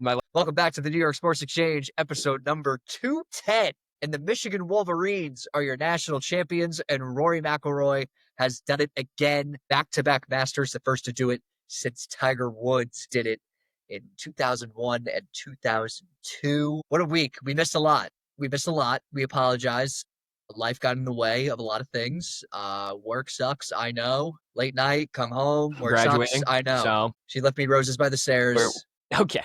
Welcome back to the New York Sports Exchange, episode number 210. And the Michigan Wolverines are your national champions, and Rory McIlroy has done it again. Back-to-back Masters, the first to do it since Tiger Woods did it in 2001 and 2002. What a week. We missed a lot. We apologize. Life got in the way of a lot of things. Work sucks, I know. Late night, come home, work sucks, I know. So she left me roses by the stairs. Okay.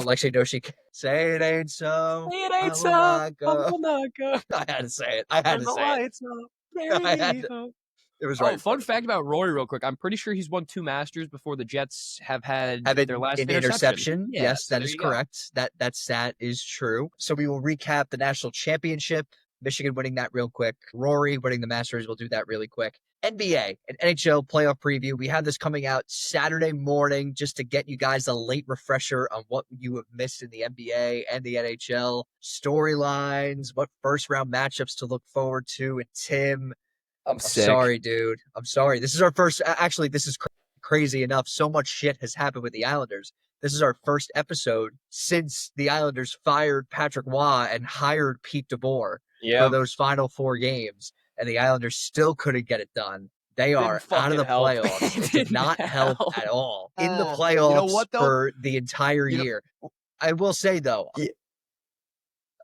Like she knows she can say it ain't so. Say it ain't so. I will not go. had to say it. I had to say it. It was right. Fun fact about Rory, real quick. I'm pretty sure he's won 2 Masters before the Jets have had their last interception. Yeah, yes, so that is correct. That stat is true. So we will recap the national championship. Michigan winning that real quick. Rory winning the Masters. We'll do that really quick. NBA and NHL playoff preview. We have this coming out Saturday morning just to get you guys a late refresher on what you have missed in the NBA and the NHL storylines, what first round matchups to look forward to. And Tim, I'm sorry, dude. I'm sorry. This is our first. Actually, this is crazy enough. So much shit has happened with the Islanders. This is our first episode since the Islanders fired Patrick Waugh and hired Pete DeBoer for those final 4 games. And the Islanders still couldn't get it done. They are out of the playoffs. It did not help at all in the playoffs for the entire year. I will say, though,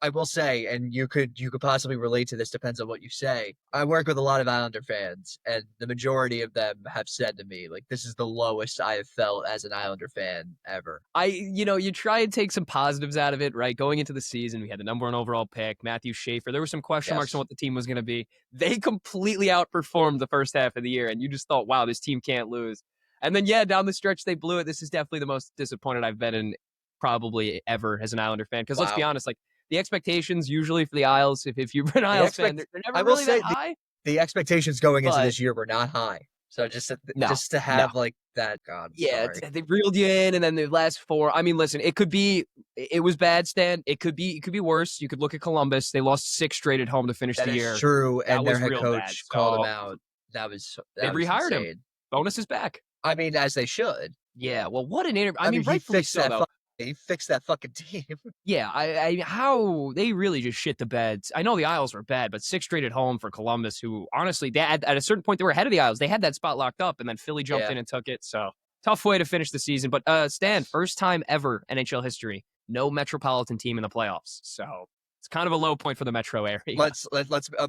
and you could possibly relate to this, depends on what you say. I work with a lot of Islander fans, and the majority of them have said to me, like, this is the lowest I have felt as an Islander fan ever. You try and take some positives out of it, right? Going into the season, we had the number 1 overall pick, Matthew Schaefer. There were some question marks on what the team was going to be. They completely outperformed the first half of the year, and you just thought, wow, this team can't lose. And then, down the stretch, they blew it. This is definitely the most disappointed I've been in probably ever as an Islander fan. Because let's be honest, like, the expectations usually for the Isles, if you're an Isles fan, they're never really that high. The expectations going into this year were not high. So just to have like that, God. They reeled you in, and then the last 4. I mean, listen, it was bad, Stan. It could be worse. You could look at Columbus. They lost 6 straight at home to finish the year. That is true, and their head coach called them out. They rehired him. Bonus is back. I mean, as they should. Yeah. Well, what an interview. I mean, rightfully so, though. He fixed that fucking team. Yeah, how they really just shit the bed. I know the Isles were bad, but 6 straight at home for Columbus, who honestly, at a certain point, they were ahead of the Isles. They had that spot locked up, and then Philly jumped in and took it. So tough way to finish the season. But Stan, first time ever NHL history, no metropolitan team in the playoffs. So it's kind of a low point for the metro area. Let's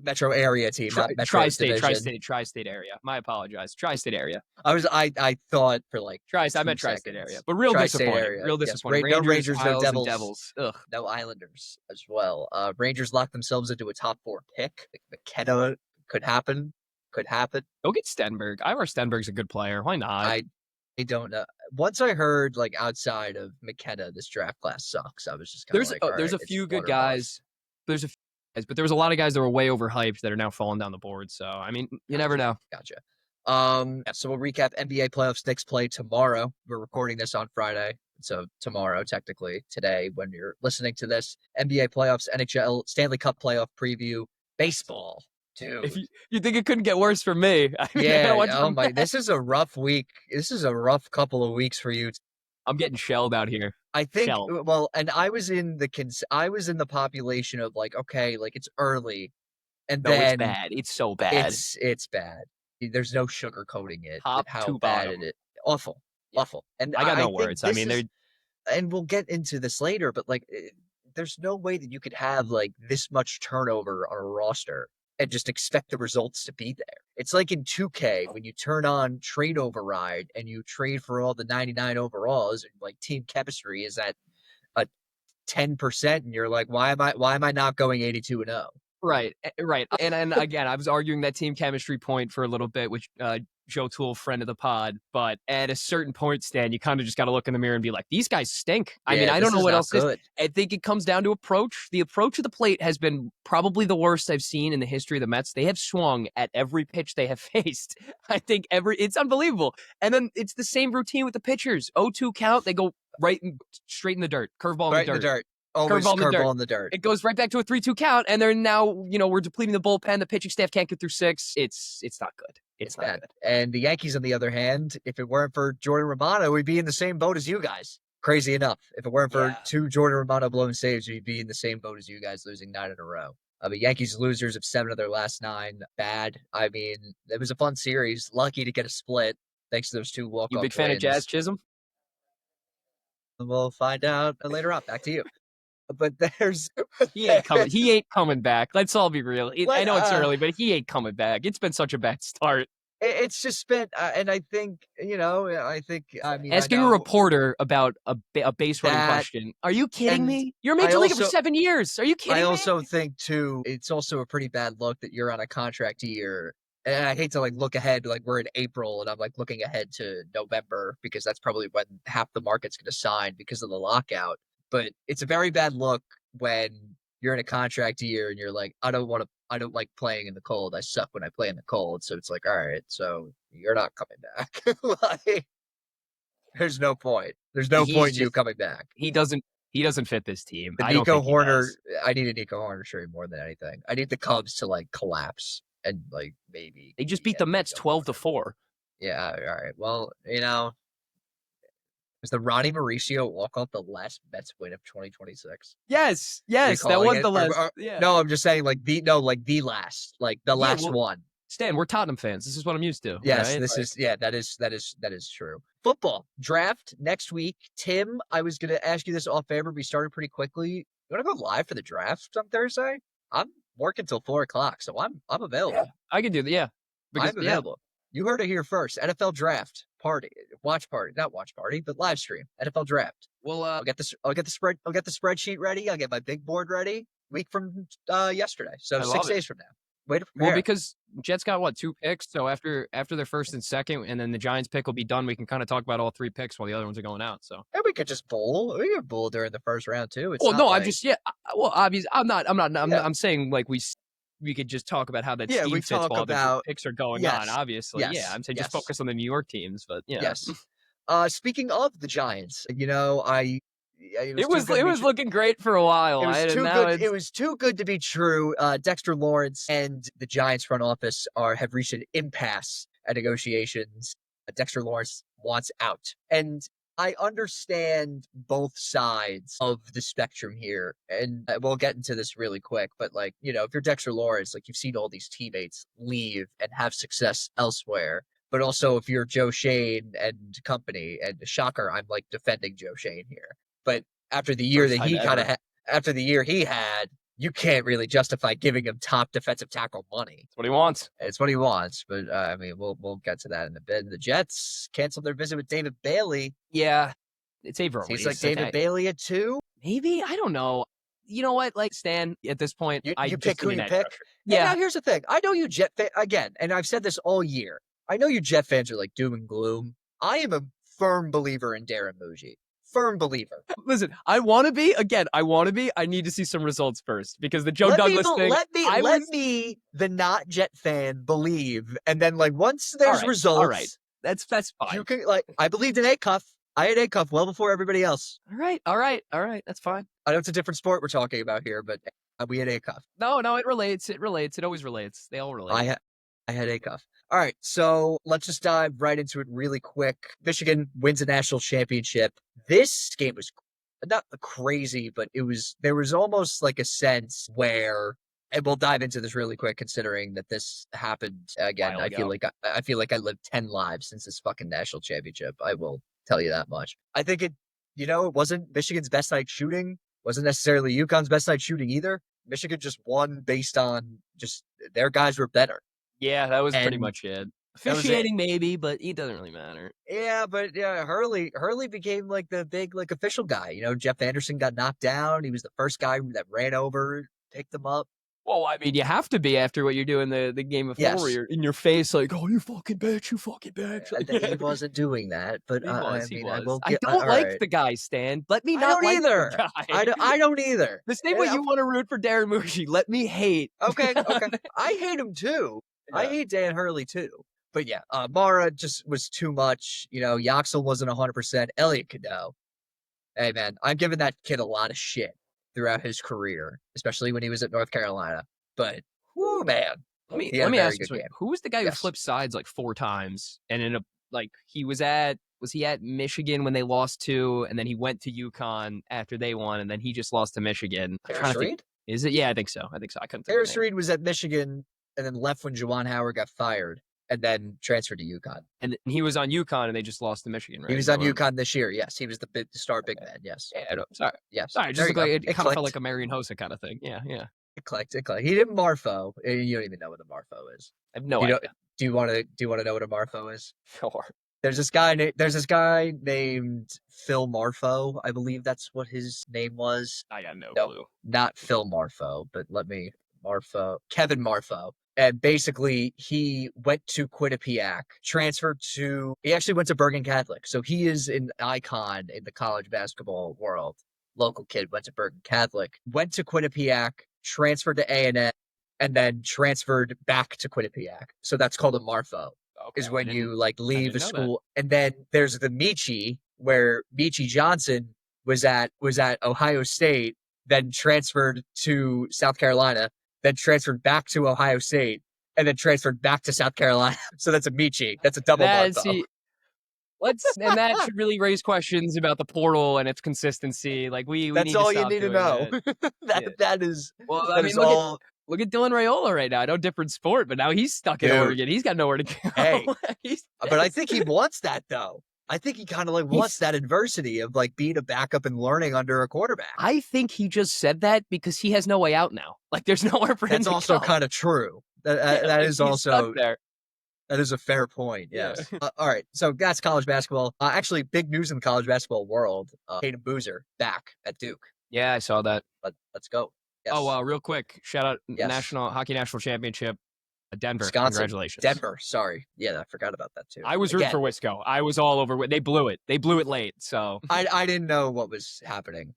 metro area team, not metro tri-state area. My apologize, tri-state area. I thought for like I meant tri-state area, but real disappointing. Real disappointing. No Rangers, no Devils. Ugh. No Islanders as well. Rangers locked themselves into a top 4 pick. McKenna could happen. Go get Stenberg. Ivor Stenberg's a good player. Why not? I don't know. Once I heard like outside of McKenna, this draft class sucks. I was just kind of like, there's a few good guys. There's a few guys, but there was a lot of guys that were way overhyped that are now falling down the board. So I mean, you never know. Gotcha. So we'll recap NBA playoffs. Knicks play tomorrow. We're recording this on Friday, so tomorrow, technically today, when you're listening to this. NBA playoffs, NHL, Stanley Cup playoff preview, baseball. Dude. If you think it couldn't get worse for me? This is a rough week. This is a rough couple of weeks for you. I'm getting shelled out here. I think. Well, and I was in the population of like, okay, like it's early, and then it's bad. It's so bad. It's bad. There's no sugarcoating it. Top how to bad bottom. it is. Awful. And I got no words. I mean, and we'll get into this later, but like, there's no way that you could have like this much turnover on a roster and just expect the results to be there. It's like in 2K when you turn on trade override and you trade for all the 99 overalls, and like team chemistry is at a 10%, and you're like, why am I not going 82-0? Right. And again, I was arguing that team chemistry point for a little bit, which Joe Toole, friend of the pod, but at a certain point, Stan, you kind of just got to look in the mirror and be like, these guys stink. I mean, I don't know what else is. I think it comes down to approach. The approach of the plate has been probably the worst I've seen in the history of the Mets. They have swung at every pitch they have faced. I think it's unbelievable. And then it's the same routine with the pitchers. 0-2 count, they go straight in the dirt. Curveball in the dirt. Always curveball in the dirt. It goes right back to a 3-2 count, and they're now, we're depleting the bullpen. The pitching staff can't get through 6. It's not good. It's not bad. Good. And the Yankees, on the other hand, if it weren't for Jordan Romano, we'd be in the same boat as you guys. crazy enough. If it weren't for Yeah. 2 Jordan Romano blown saves, we'd be in the same boat as you guys, losing 9 in a row. The Yankees losers of 7 of their last 9. Bad. I mean, it was a fun series. Lucky to get a split thanks to those 2 You a walk-off big fan of Jazz wins. Chisholm? We'll find out later on. Back to you. But there's He ain't coming. He ain't coming back. Let's all be real. I what know it's early, but he ain't coming back. It's been such a bad start. it's just been, and I think I mean I Asking a know reporter about a base running that, question. Are you kidding and me? You're a I major leaguer for also 7 years. Are you I kidding me? also think too, it's also a pretty bad look that you're on a contract year. And I hate to like look ahead, like we're in April and I'm like looking ahead to November because that's probably when half the market's going to sign because of the lockout. But it's a very bad look when you're in a contract year and you're like, I don't like playing in the cold. I suck when I play in the cold. So it's like, all right, so you're not coming back. Like, there's no point. There's no He's point in you just coming back. he doesn't fit this team. The I don't Nico think he Horner, does. I need a Nico Horner trade more than anything. I need the Cubs to like collapse and like maybe They just beat the get Mets Nico 12-4. Yeah, all right. Well, was the Ronnie Mauricio walk off the last Mets win of 2026? Yes, Are we that calling was it? the last. Yeah, No, I'm just saying like the last, like the yeah. last Well, one. Stan, we're Tottenham fans. This is what I'm used to. Yes, Right? this is that is true. Football draft next week. Tim, I was gonna ask you this off air, but we started pretty quickly. You wanna go live for the draft on Thursday? I'm working till 4 o'clock, so I'm Yeah, available. I can do that. Yeah, because I'm available. You heard it here first. NFL draft party, watch party, not watch party, but live stream. NFL draft. well, I'll get the spreadsheet ready. I'll get my big board ready. Week from yesterday, so I six love it. days from now. Way to Well, prepare. because Jets got what 2 picks, so after their first and second, and then the Giants pick will be done. We can kind of talk about all 3 picks while the other ones are going out. So, And we could just bowl. We could bowl during the first round too. It's well, not no, I'm like just well, obviously, yeah, I'm saying like we could just talk about how that yeah. scheme We fits talk while the about picks are going on. yes, Obviously, yeah, yes, I'm saying just yes, focus on the New York teams, but yeah, yes. Speaking of the Giants, it was it too was good it to be was true. looking great for a while. And now It it's was too good to be true. Dexter Lawrence and the Giants front office have reached an impasse at negotiations. Dexter Lawrence wants out, and I understand both sides of the spectrum here, and we'll get into this really quick. But like, if you're Dexter Lawrence, like you've seen all these teammates leave and have success elsewhere. But also, if you're Joe Shane and company, and shocker, I'm like defending Joe Shane here. But after the year first that time he kind of ever. after the year he had, you can't really justify giving him top defensive tackle money. That's what he wants. It's what he wants, but I mean, we'll get to that in a bit. The Jets canceled their visit with David Bailey. Yeah, it's Avery. Seems like David Bailey at 2. Maybe I don't know. You know what? Like Stan, at this point, I You just pick who need an you edge pick. rusher. And Yeah. now here's the thing. I know you Jet fan again, and I've said this all year. I know you Jet fans are like doom and gloom. I am a firm believer in Darren Muji. Firm believer. Listen, I want to be. Again, I want to be. I need to see some results first because the Joe Let Douglas thing. let me, the not Jet fan, believe, and then like once All there's right. results, That's fine. you can like. I believed in Acuff. I had Acuff well before everybody else. All right. That's fine. I know it's a different sport we're talking about here, but we had Acuff. No, it relates. It relates. It always relates. They all relate. I had Acuff. All right, so let's just dive right into it really quick. Michigan wins a national championship. This game was not crazy, but there was almost like a sense where, and we'll dive into this really quick, considering that this happened again. I feel like I lived 10 lives since this fucking national championship. I will tell you that much. I think it wasn't Michigan's best night shooting, wasn't necessarily UConn's best night shooting either. Michigan just won based on just their guys were better. Yeah, that was pretty And much it. that was it. Officiating maybe, but it doesn't really matter. Yeah, but yeah, Hurley became like the big like official guy. Jeff Anderson got knocked down. He was the first guy that ran over, picked him up. Well, I mean, you have to be after what you're doing the game before, Yes. where you're in your face like, "Oh, you fucking bitch, you fucking bitch." He wasn't doing that, but He was. I will I get. don't like the guy, Stan. Let me I not don't like either. the guy. I don't either. The same way you want to root for Darren Muji, let me hate. Okay. I hate him too. Yeah. I hate Dan Hurley too. But yeah, Mara just was too much. Yaxel wasn't 100%. Elliot Cadeau. Hey man, I'm giving that kid a lot of shit throughout his career, especially when he was at North Carolina. But whoo man, Let me ask you something. game. Who was the guy who Yes. flipped sides like 4 times and ended up like was he at Michigan when they lost to, and then he went to UConn after they won, and then he just lost to Michigan. I'm trying to think. Is it? Yeah, I think so. I couldn't think Harris of the name. Reed was at Michigan and then left when Juwan Howard got fired and then transferred to UConn. And he was on UConn and they just lost to Michigan, right? He was on UConn this year. Yes, he was the star big man. Yes. Yeah, sorry. Yes. Sorry, just looked like it kind of felt like a Marion Hossa kind of thing. Yeah. It clicked. He didn't Marfo. You don't even know what a Marfo is. I have no idea. Do you want to know what a Marfo is? Sure. There's this guy named Phil Marfo. I believe that's what his name was. I got no clue. Not Phil Marfo, but Kevin Marfo. And basically, he went to Quinnipiac, he actually went to Bergen Catholic. So he is an icon in the college basketball world. Local kid, went to Bergen Catholic, went to Quinnipiac, transferred to A&M, and then transferred back to Quinnipiac. So that's called a Marfo. Okay, is when you leave the school. And then there's the Michi, where Michi Johnson was at Ohio State, then transferred to South Carolina, then transferred back to Ohio State, and then transferred back to South Carolina. So that's a Michi. That's a double Marfo. And that should really raise questions about the portal and its consistency. Like that's all you need to know. That is all. Look at Dylan Raiola right now. I know different sport, but now he's stuck in Oregon. He's got nowhere to go. Hey, but I think he wants that though. I think he kind of wants that adversity of being a backup and learning under a quarterback. I think he just said that because he has no way out now. There's nowhere for him to go. That's also kind of true. That is also there. That is a fair point. Yes. Yeah. All right. So that's college basketball. Actually, big news in the college basketball world. Tatum Boozer back at Duke. Yeah, I saw that. Let's go. Yes. Oh, real quick. Shout out National Championship. Denver. Wisconsin. Congratulations. Denver. Sorry. Yeah, I forgot about that too. I was rooting for Wisco. I was all over. They blew it. They blew it late. So I didn't know what was happening.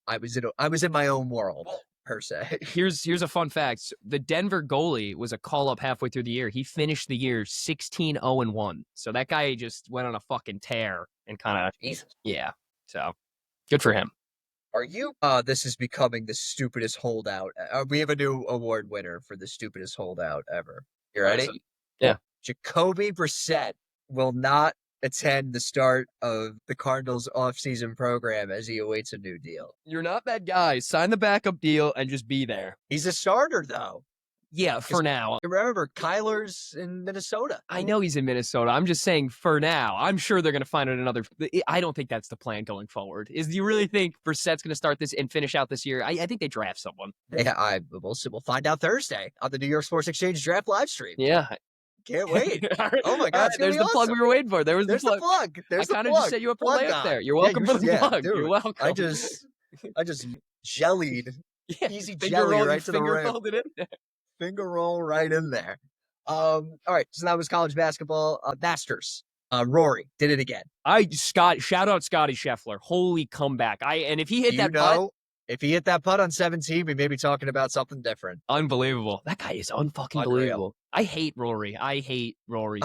I was in my own world. Per se. Here's a fun fact. The Denver goalie was a call-up halfway through the year. He finished the year 16-0-1. So that guy just went on a fucking tear and kind of yeah. So good for him. Are you this is becoming the stupidest holdout. We have a new award winner for the stupidest holdout ever. You ready? Yeah. Jacoby Brissett will not attend the start of the Cardinals offseason program as he awaits a new deal. You're not that guy. Sign the backup deal and just be there. He's a starter, though. Yeah, for now. Remember, Kyler's in Minnesota. I know he's in Minnesota. I'm just saying for now. I'm sure they're going to find another. I don't think that's the plan going forward. Do you really think Brissett's going to start this and finish out this year? I think they draft someone. Yeah, we'll find out Thursday on the New York Sports Exchange draft live stream. Yeah. Can't wait. Oh my God. There's the plug we were waiting for. There's the plug. There's I kind of just set you up for layup there. You're welcome for the plug. Dude, you're welcome. I just jellied. Easy jelly right to the rim. Finger roll right in there. All right. So that was college basketball. Masters. Rory did it again. Shout out Scotty Scheffler. Holy comeback. And if he hit putt. If he hit that putt on 17, we may be talking about something different. Unbelievable. That guy is unfucking believable. I hate Rory. I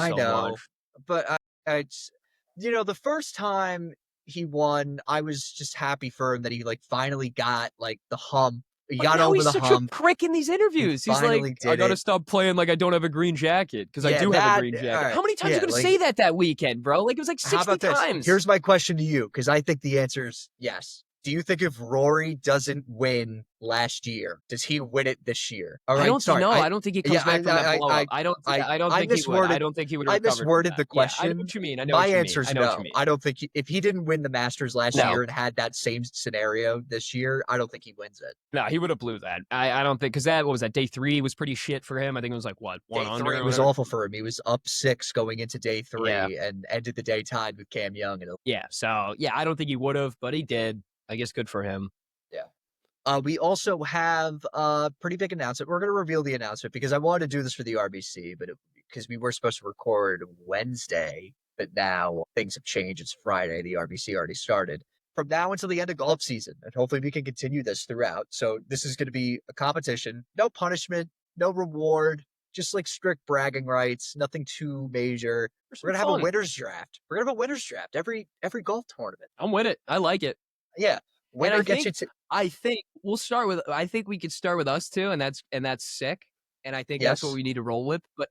know, much. But the first time he won, I was just happy for him that he finally got the hump. He got over the hump. He's such a prick in these interviews. He's like, I gotta stop playing like I don't have a green jacket because I do have a green jacket. Right. How many times are you gonna say that weekend, bro? It was 60 times. Here's my question to you, because I think the answer is yes. Do you think if Rory doesn't win last year, does he win it this year? All right, I don't think he comes back from that blow up. I don't think he would. I don't think he would have recovered. I misworded the question. I know what you mean. My answer is no. I don't think if he didn't win the Masters last year and had that same scenario this year, I don't think he wins it. No, he would have blew that. I don't think, because what was that? Day 3 was pretty shit for him. I think it was what, 1 under? It was awful for him. He was up 6 going into day 3 and ended the day tied with Cam Young. I don't think he would have, but he did. I guess good for him. Yeah. We also have a pretty big announcement. We're going to reveal the announcement because I wanted to do this for the RBC, but because we were supposed to record Wednesday, but now things have changed. It's Friday. The RBC already started. From now until the end of golf season, and hopefully we can continue this throughout. So this is going to be a competition. No punishment, no reward, just strict bragging rights, nothing too major. We're going to have a winner's draft. We're going to have a winner's draft every golf tournament. I'm with it. I like it. Yeah. Winner gets you to. I think we'll start with. I think we could start with us too, and that's sick. And I think that's what we need to roll with. But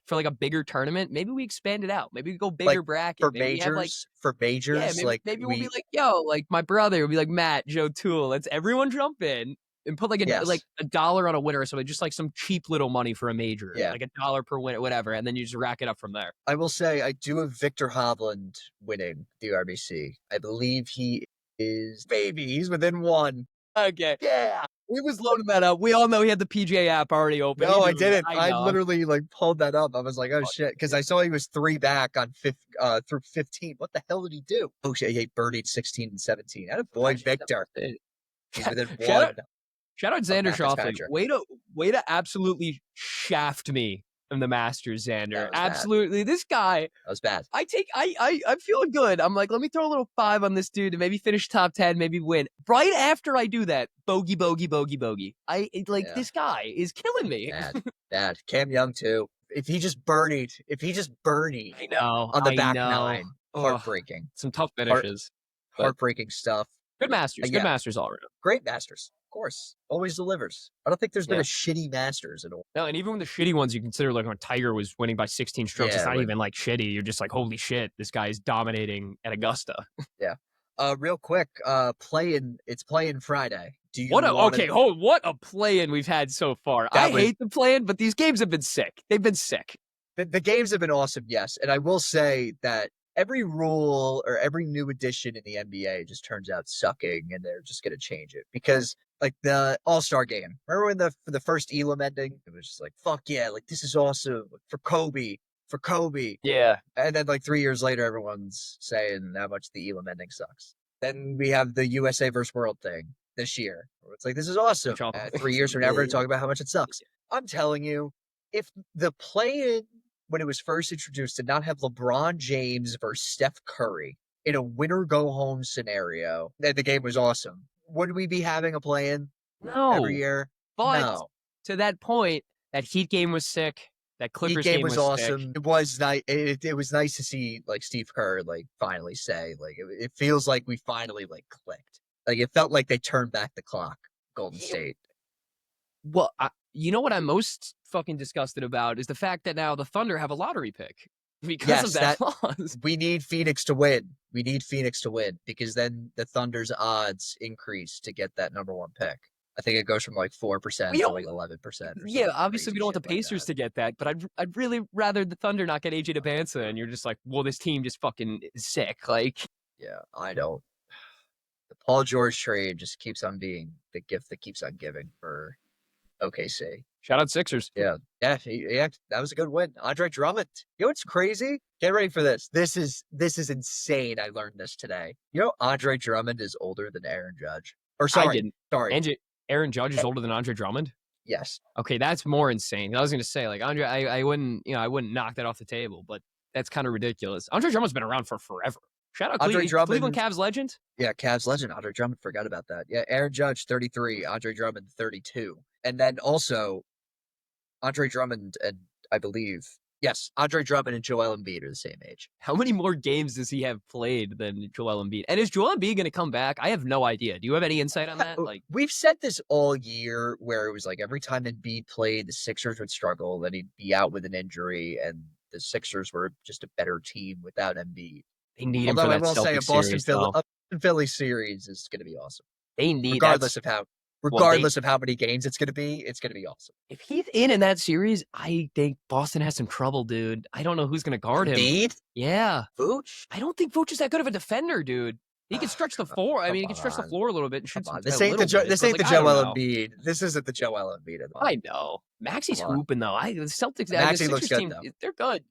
for like a bigger tournament, maybe we expand it out. Maybe we go bigger bracket. For Maybe we have like majors, maybe we'll be like, yo, like my brother will be like Matt, Joe Toole. Let's everyone jump in and put like a dollar on a winner or something, just like some cheap little money for a major, like $1 per winner, whatever, and then you just rack it up from there. I will say I do have Victor Hovland winning the RBC. I believe he is he's within one. Okay. Yeah. We was loading that up. We all know he had the PJ app already open. No, I didn't. I literally like pulled that up. I was like, oh shit. Because I saw he was 3 back on through 15. What the hell did he do? Oh shit, he birdied 16 and 17. That a boy, Victor. He's within one. Shout out Xander Schauffele. Way to absolutely shaft me in the Masters, Xander. Absolutely. Bad. This guy. That was bad. I'm feeling good. I'm like, let me throw a little 5 on this dude to maybe finish top 10, maybe win. Right after I do that, bogey. This guy is killing me. Bad. Cam Young too. If he just birdied I know, on the back 9. Heartbreaking. Some tough finishes. Heartbreaking stuff. Good Masters. Good Masters all around. Great Masters. Of course. Always delivers. I don't think there's been a shitty Masters at all. No, and even when the shitty ones you consider, like when Tiger was winning by 16 strokes, it's not even like shitty. You're just like, holy shit, this guy is dominating at Augusta. Yeah. Real quick, it's play-in Friday. What a play-in we've had so far. I hate the play-in, but these games have been sick. They've been sick. The games have been awesome, yes. And I will say that every rule or every new addition in the NBA just turns out sucking, and they're just going to change it. Because, like, the All-Star game, remember when the first Elam ending? It was just like, fuck yeah, like, this is awesome for Kobe. Yeah. And then, like, 3 years later, everyone's saying how much the Elam ending sucks. Then we have the USA versus World thing this year. Where it's like, this is awesome. 3 years from now, we're going to talk about how much it sucks. I'm telling you, if the play-in when it was first introduced did not have LeBron James versus Steph Curry in a winner-go-home scenario, then the game was awesome. Would we be having a play-in every year? But no. To that point, that Heat game was sick. That Clippers game was awesome. Sick. It was nice. It was nice to see like Steve Kerr like finally say like it feels like we finally like clicked. Like it felt like they turned back the clock. Golden State. Well, you know what I'm most fucking disgusted about is the fact that now the Thunder have a lottery pick because of that clause. We need Phoenix to win. Because then the Thunder's odds increase to get that number 1 pick. I think it goes from like 4% to like 11%. Yeah, obviously we don't want the Pacers to get that, but I'd really rather the Thunder not get AJ DeBanza, and you're just like, well, this team just fucking is sick. Like, yeah, I don't. The Paul George trade just keeps on being the gift that keeps on giving for OKC. Shout out Sixers. Yeah, that was a good win. Andre Drummond. You know what's crazy? Get ready for this. This is insane. I learned this today. You know, Andre Drummond is older than Aaron Judge. Or sorry. Aaron Judge is older than Andre Drummond? Yes. Okay, that's more insane. I was going to say, like, Andre, I wouldn't knock that off the table, but that's kind of ridiculous. Andre Drummond's been around for forever. Shout out Andre Drummond, Cleveland Cavs legend. Yeah, Cavs legend. Andre Drummond, forgot about that. Yeah, Aaron Judge, 33. Andre Drummond, 32. And then also, Andre Drummond and I believe, yes, Andre Drummond and Joel Embiid are the same age. How many more games does he have played than Joel Embiid? And is Joel Embiid going to come back? I have no idea. Do you have any insight on that? Like, we've said this all year, where it was like every time Embiid played, the Sixers would struggle, then he'd be out with an injury, and the Sixers were just a better team without Embiid. They need him for that Celtics series, a Philly series is going to be awesome. They need regardless of how many games it's going to be awesome. If he's in that series, I think Boston has some trouble, dude. I don't know who's going to guard him. Embiid? Yeah. Vooch? I don't think Vooch is that good of a defender, dude. He can stretch the floor. I mean, he can stretch the floor a little bit and shoot some. This ain't the Joel Embiid. This isn't the Joel Embiid. I know. Maxi's hooping though. The Celtics, Maxey looks good team, though. They're good.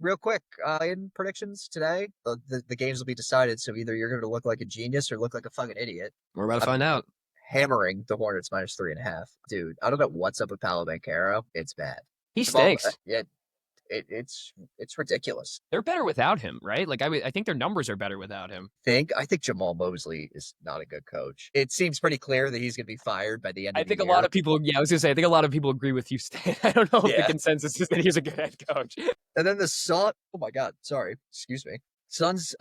Real quick, in predictions today, the games will be decided. So either you're going to look like a genius or look like a fucking idiot. We're about to find out. Hammering the Hornets -3.5. Dude, I don't know what's up with Paolo Banchero. It's bad. He stinks. Yeah. It's ridiculous. They're better without him, right? Like I think their numbers are better without him. I think Jamal Mosley is not a good coach. It seems pretty clear that he's going to be fired by the end of the year. I think a lot of people, I was going to say, I think a lot of people agree with you, Stan. I don't know if the consensus is that he's a good head coach. And then the Suns, oh my God, sorry, excuse me. Suns,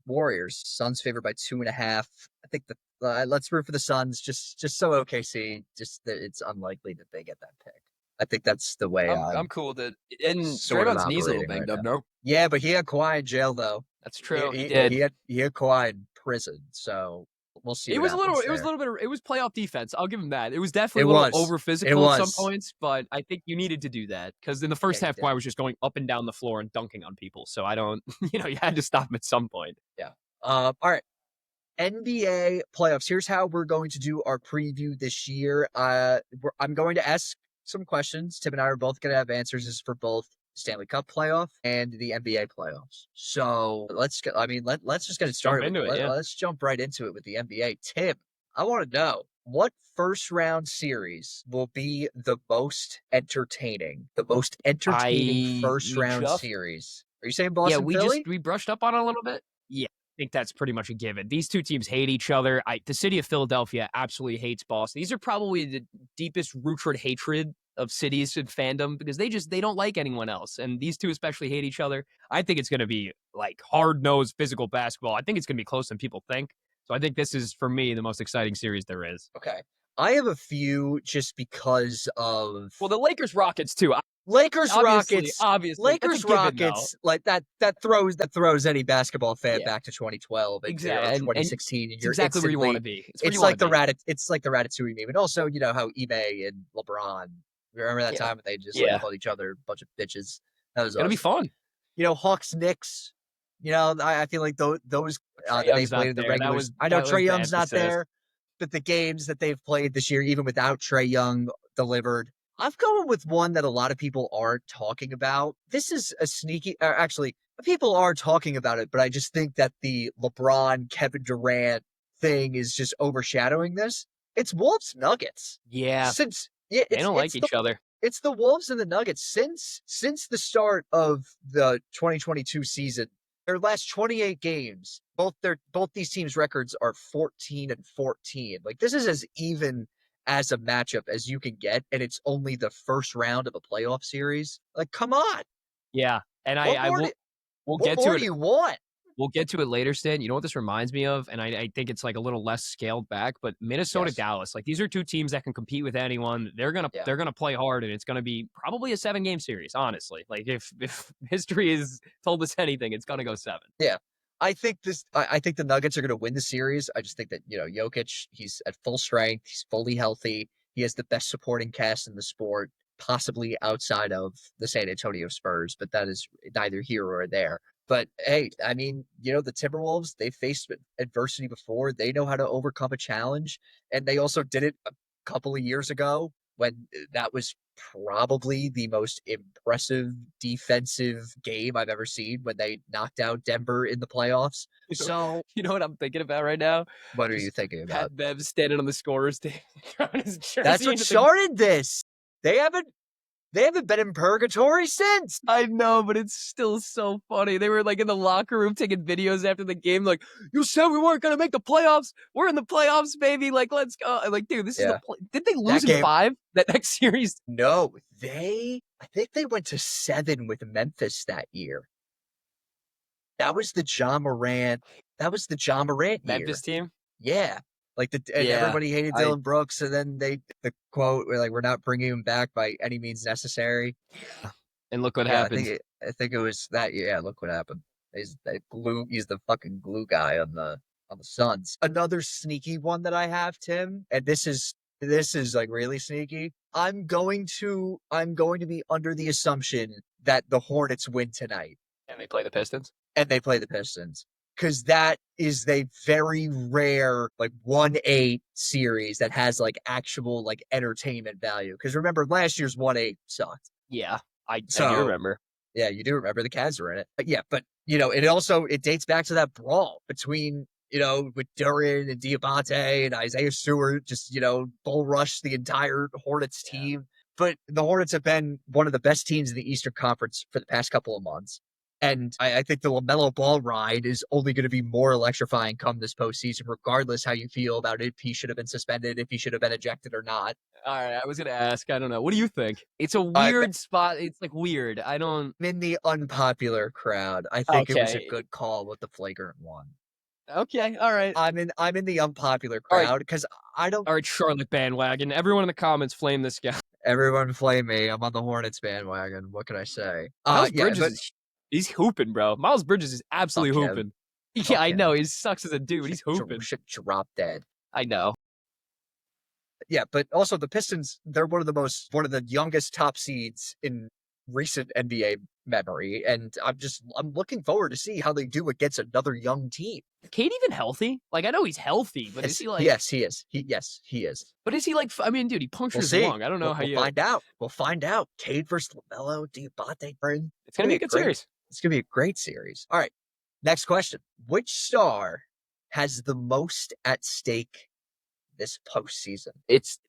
Warriors. Suns favored by 2.5. I think let's root for the Suns just so OKC, just that it's unlikely that they get that pick. I think that's the way I'm I'm cool with it. And sort of Draymond's knee's a little operating right banged up, now. no? Yeah, but he had Kawhi in jail though. That's He true. He he did. he had Kawhi in prison, so we'll see what happens It was a there. little bit, it was playoff defense. I'll give him that. It was definitely It a little was. over It physical at some was. points, but I think you needed to do that because in the Yeah, first he half, did. Kawhi was just going up and down the floor and dunking on people. So I don't, you had to stop him at some point. Yeah. All right. NBA playoffs. Here's how we're going to do our preview this year. I'm going to ask some questions. Tim and I are both going to have answers. This is for both Stanley Cup playoff and the NBA playoffs. So let's get. I mean, let's just get it started. Jump into it, yeah. Let's jump right into it with the NBA. Tim, I want to know what first round series will be the most entertaining. The most entertaining first round series. Are you saying Boston, Philly? we brushed up on it a little bit. Yeah, I think that's pretty much a given. These two teams hate each other. The city of Philadelphia absolutely hates Boston. These are probably the deepest rooted hatred of cities and fandom because they don't like anyone else. And these two especially hate each other. I think it's going to be like hard-nosed physical basketball. I think it's going to be closer than people think. So I think this is, for me, the most exciting series there is. Okay. I have a few just because of the Lakers Rockets too. Lakers Obviously, Lakers Rockets like that throws any basketball fan back to 2012 and exactly. 2016 and you're exactly where you want to be. It's like the Ratatouille meme. And also, you know how Ime and LeBron, remember that time when they just called each other a bunch of bitches. That was gonna be fun. You know, Hawks Knicks. You know, I feel like those they played in the regulars. I know Trae Young's not there, but the games that they've played this year, even without Trae Young, delivered. I'm going with one that a lot of people aren't talking about. This is a sneaky, actually, people are talking about it, but I just think that the LeBron, Kevin Durant thing is just overshadowing this. It's Wolves Nuggets. Yeah. They don't like each other. It's the Wolves and the Nuggets since the start of the 2022 season. Their last 28 games, both these teams' records are 14-14. Like this is as even as a matchup as you can get, and it's only the first round of a playoff series. Like, come on. Yeah, and we'll get to it. What more do you want? We'll get to it later, Stan. You know what this reminds me of? And I think it's like a little less scaled back, but Minnesota, Dallas. Like these are two teams that can compete with anyone. They're gonna play hard, and it's gonna be probably a 7-game series, honestly. Like if history has told us anything, it's gonna go 7. Yeah. I think the Nuggets are going to win the series. I just think that, Jokic, he's at full strength. He's fully healthy. He has the best supporting cast in the sport, possibly outside of the San Antonio Spurs, but that is neither here or there. But hey, I mean, the Timberwolves, they faced adversity before. They know how to overcome a challenge. And they also did it a couple of years ago when that was probably the most impressive defensive game I've ever seen when they knocked out Denver in the playoffs. So you know what I'm thinking about right now? What are you thinking about? Pat Bev standing on the scorer's table. That's what started this. They haven't been in purgatory since. I know, but it's still so funny. They were like in the locker room taking videos after the game, like, you said we weren't going to make the playoffs. We're in the playoffs, baby. Like, let's go. Like, dude, this is did they lose in 5 that next series? No, I think they went to 7 with Memphis that year. That was the John Morant year. Memphis team? Yeah. Like everybody hated Dylan Brooks, and then the quote were like, "We're not bringing him back by any means necessary." And look what happened. I think it was that year. Yeah, look what happened. He's the fucking glue guy on the Suns. Another sneaky one that I have, Tim, and this is like really sneaky. I'm going to be under the assumption that the Hornets win tonight, and they play the Pistons. Because that is a very rare, like 1-8 series that has like actual like entertainment value. Because remember, last year's 1-8 sucked. Yeah, I do remember. Yeah, you do remember the Cavs were in it. But yeah, but it dates back to that brawl between with Duran and Diabate and Isaiah Stewart, just bull rush the entire Hornets team. But the Hornets have been one of the best teams in the Eastern Conference for the past couple of months. And I think the LaMelo Ball ride is only going to be more electrifying come this postseason, regardless how you feel about if he should have been suspended, if he should have been ejected or not. All right, I was going to ask. I don't know. What do you think? It's a weird spot. It's like weird. I'm in the unpopular crowd. I think it was a good call with the flagrant one. Okay, all right. I'm in the unpopular All right. crowd because I don't. All right, Charlotte bandwagon. Everyone in the comments flame this guy. Everyone flame me. I'm on the Hornets bandwagon. What can I say? Miles Yeah, Bridges but he's hooping, bro. Miles Bridges is absolutely fuck him. hooping. Yeah, Fuck I him. know. He sucks as a dude, but he's hooping. Should drop dead. I know. Yeah, but also the Pistons, they're one of the youngest top seeds in recent NBA memory. And I'm looking forward to see how they do against another young team. Cade even healthy? Like, I know he's healthy, but is he like? Yes, he is. He is. But is he like? I mean, dude, he punctured his lung. I don't know how we'll you. find out. We'll find out. Cade versus LaMelo, Diabate. It's gonna be a good series. It's gonna be a great series. All right. Next question. Which star has the most at stake this postseason?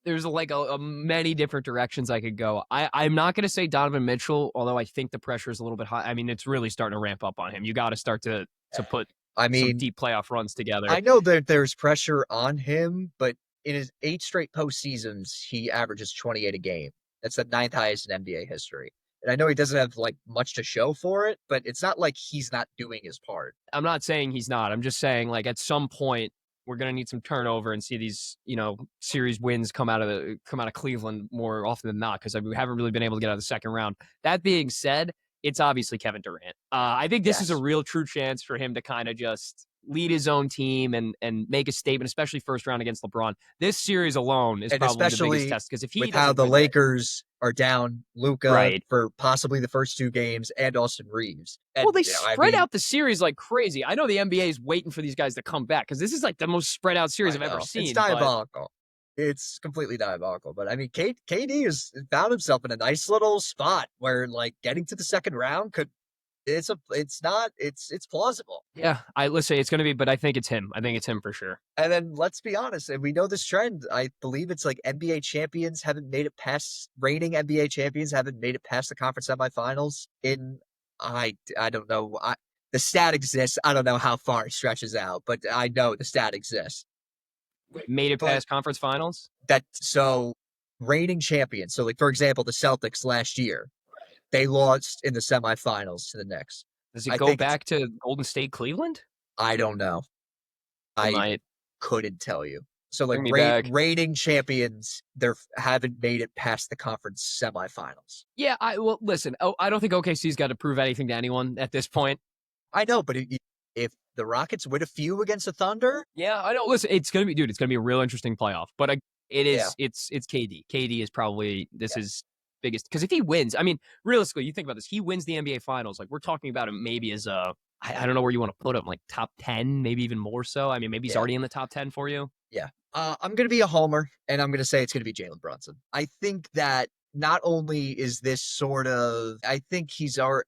There's like a many different directions I could go. I'm not going to say Donovan Mitchell, although I think the pressure is a little bit high. I mean, it's really starting to ramp up on him. You got to start to put some deep playoff runs together. I know that there's pressure on him, but in his 8 straight postseasons, he averages 28 a game. That's the 9th highest in NBA history. And I know he doesn't have like much to show for it, but it's not like he's not doing his part. I'm not saying he's not. I'm just saying like at some point we're going to need some turnover and see these, series wins come out of Cleveland more often than not, because we haven't really been able to get out of the second round. That being said, it's obviously Kevin Durant. I think this is a real true chance for him to kind of just lead his own team and make a statement, especially first round against LeBron. This series alone is probably the biggest test, because if he with how the Lakers are down Luka for possibly the first 2 games and Austin Reeves. And, well, they spread out the series like crazy. I know the NBA is waiting for these guys to come back, because this is like the most spread out series I've ever seen. It's diabolical. It's completely diabolical. But I mean, KD has found himself in a nice little spot where like getting to the second round it's plausible. Yeah, let's say it's going to be, but I think it's him. I think it's him for sure. And then let's be honest, and we know this trend. I believe it's like reigning NBA champions haven't made it past the conference semifinals in, I don't know. The stat exists. I don't know how far it stretches out, but I know the stat exists. Made it past conference finals? Reigning champions. So like, for example, the Celtics last year, they lost in the semifinals to the Knicks. Does it go back to Golden State, Cleveland? I don't know. I couldn't tell you. So like reigning champions, they haven't made it past the conference semifinals. Yeah, listen. I don't think OKC's got to prove anything to anyone at this point. I know, but if the Rockets win a few against the Thunder, yeah, I know. Listen, it's gonna be a real interesting playoff. But it's KD. KD is probably is biggest, because if he wins, I mean, realistically, you think about this, he wins the NBA Finals. Like, we're talking about him maybe as I don't know where you want to put him, like top 10, maybe even more so. I mean, maybe he's already in the top 10 for you. Yeah. I'm going to be a homer, and I'm going to say it's going to be Jalen Brunson. I think that not only is this I think he's our,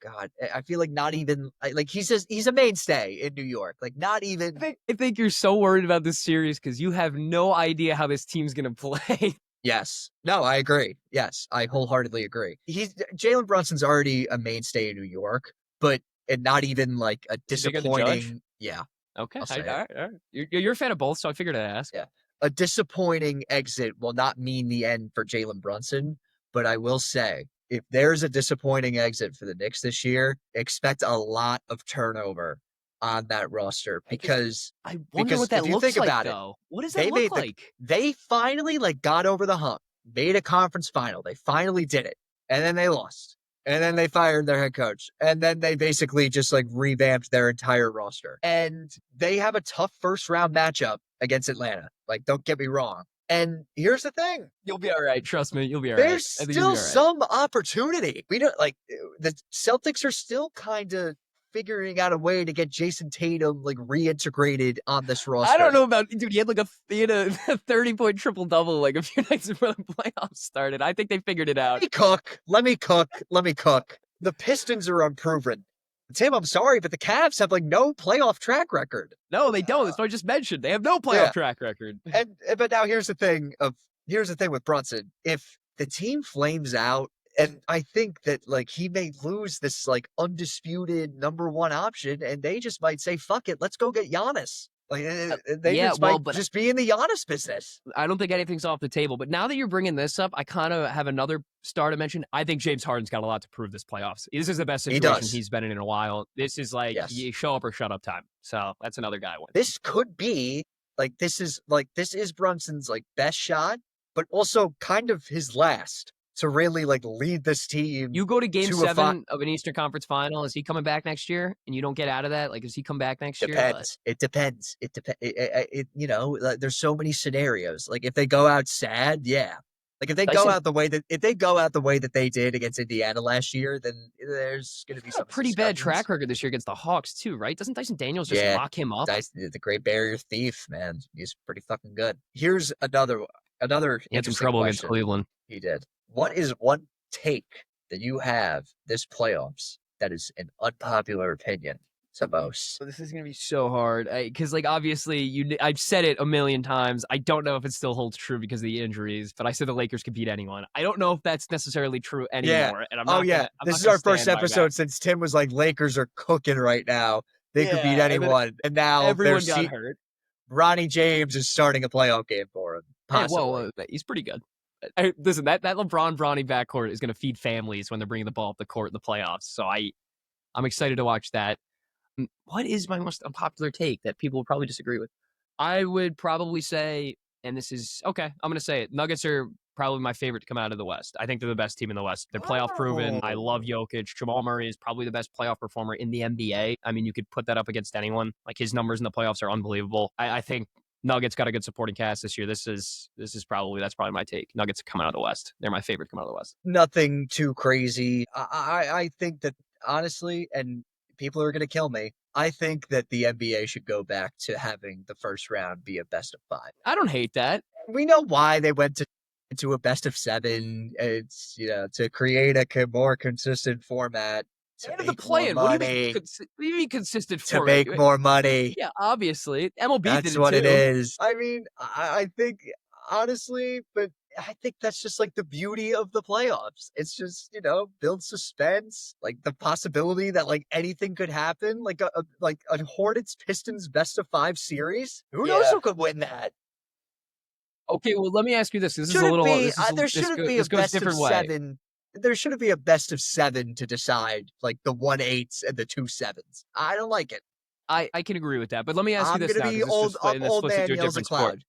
God, I feel like not even, like he's a mainstay in New York. Like not even. I think you're so worried about this series because you have no idea how this team's going to play. Yes. No, I agree. Yes, I wholeheartely agree. Jalen Brunson's already a mainstay in New York, but not even like a disappointing. Yeah. Okay. All right. You're a fan of both, so I figured I'd ask. Yeah. A disappointing exit will not mean the end for Jalen Brunson, but I will say, if there's a disappointing exit for the Knicks this year, expect a lot of turnover on that roster, because I wonder what that looks like, though. What does that look like? They finally got over the hump, made a conference final. They finally did it, and then they lost, and then they fired their head coach, and then they basically just revamped their entire roster. And they have a tough first round matchup against Atlanta. Like, don't get me wrong. And here's the thing. You'll be all right. Trust me. You'll be all right. There's still some opportunity. We don't the Celtics are still kind of figuring out a way to get Jason Tatum reintegrated on this roster. I don't know about, dude. He had a 30-point triple-double a few nights before the playoffs started. I think they figured it out. Let me cook. The Pistons are unproven. Tim, I'm sorry, but the Cavs have no playoff track record. No, they don't. That's what I just mentioned. They have no playoff track record. But now here's the thing with Brunson. If the team flames out, and I think that he may lose this undisputed number one option, and they just might say, "Fuck it, let's go get Giannis." Like they Yeah, just well, might but just be in the Giannis business. I don't think anything's off the table. But now that you're bringing this up, I kind of have another star to mention. I think James Harden's got a lot to prove this playoffs. This is the best He situation does. he's been in a while. This is like Yes. you show up or shut up time. So that's another guy. This could be this is Brunson's like best shot, but also kind of his last to really like lead this team. You go to game to 7 of an Eastern Conference final. Is he coming back next year? And you don't get out of that? Like, does he come back next year? Depends. It depends. It depends. You know, like, there's so many scenarios. Like if they go out sad, yeah. Like if they go out the way that they did against Indiana last year, then there's going to be some pretty bad track record this year against the Hawks too, right? Doesn't Dyson Daniels just lock him up? The Great Barrier Thief, man, he's pretty fucking good. Here's another he had some trouble against Cleveland. He did. What is one take that you have this playoffs that is an unpopular opinion to most? This is gonna be so hard because, like, obviously, I've said it a million times. I don't know if it still holds true because of the injuries, but I said the Lakers could beat anyone. I don't know if that's necessarily true anymore. Yeah. And I'm not this is our first episode since Tim was like, Lakers are cooking right now. They could beat anyone, and now everyone got hurt. Ronnie James is starting a playoff game for him. Possibly. Hey, whoa, he's pretty good. Listen, that LeBron Bronny backcourt is going to feed families when they're bringing the ball up the court in the playoffs. So I'm excited to watch that. What is my most unpopular take that people will probably disagree with? I would probably say, and this is okay, I'm going to say it. Nuggets are probably my favorite to come out of the West. I think they're the best team in the West. They're playoff proven. I love Jokic. Jamal Murray is probably the best playoff performer in the NBA. I mean, you could put that up against anyone. Like, his numbers in the playoffs are unbelievable. I think Nuggets got a good supporting cast this year. That's probably my take. Nuggets coming out of the West. They're my favorite coming out of the West. Nothing too crazy. I think that honestly, and people are going to kill me, I think that the NBA should go back to having the first round be a best of 5. I don't hate that. We know why they went to a best of 7. It's, to create a more consistent format. To make more money. What do you mean consistent to make more money? Yeah, obviously. MLB That's did it what too. it is. I mean, I think, honestly, but I think that's just like the beauty of the playoffs. It's just, build suspense, like the possibility that like anything could happen, like a Hornets Pistons best of 5 series. Who knows who could win that? Okay, well, let me ask you this. There shouldn't be a best of 7. There shouldn't be a best of 7 to decide like the 1/8s and the 2/7s. I don't like it. I can agree with that, but let me ask you this now. I'm gonna be old man yells a cloud.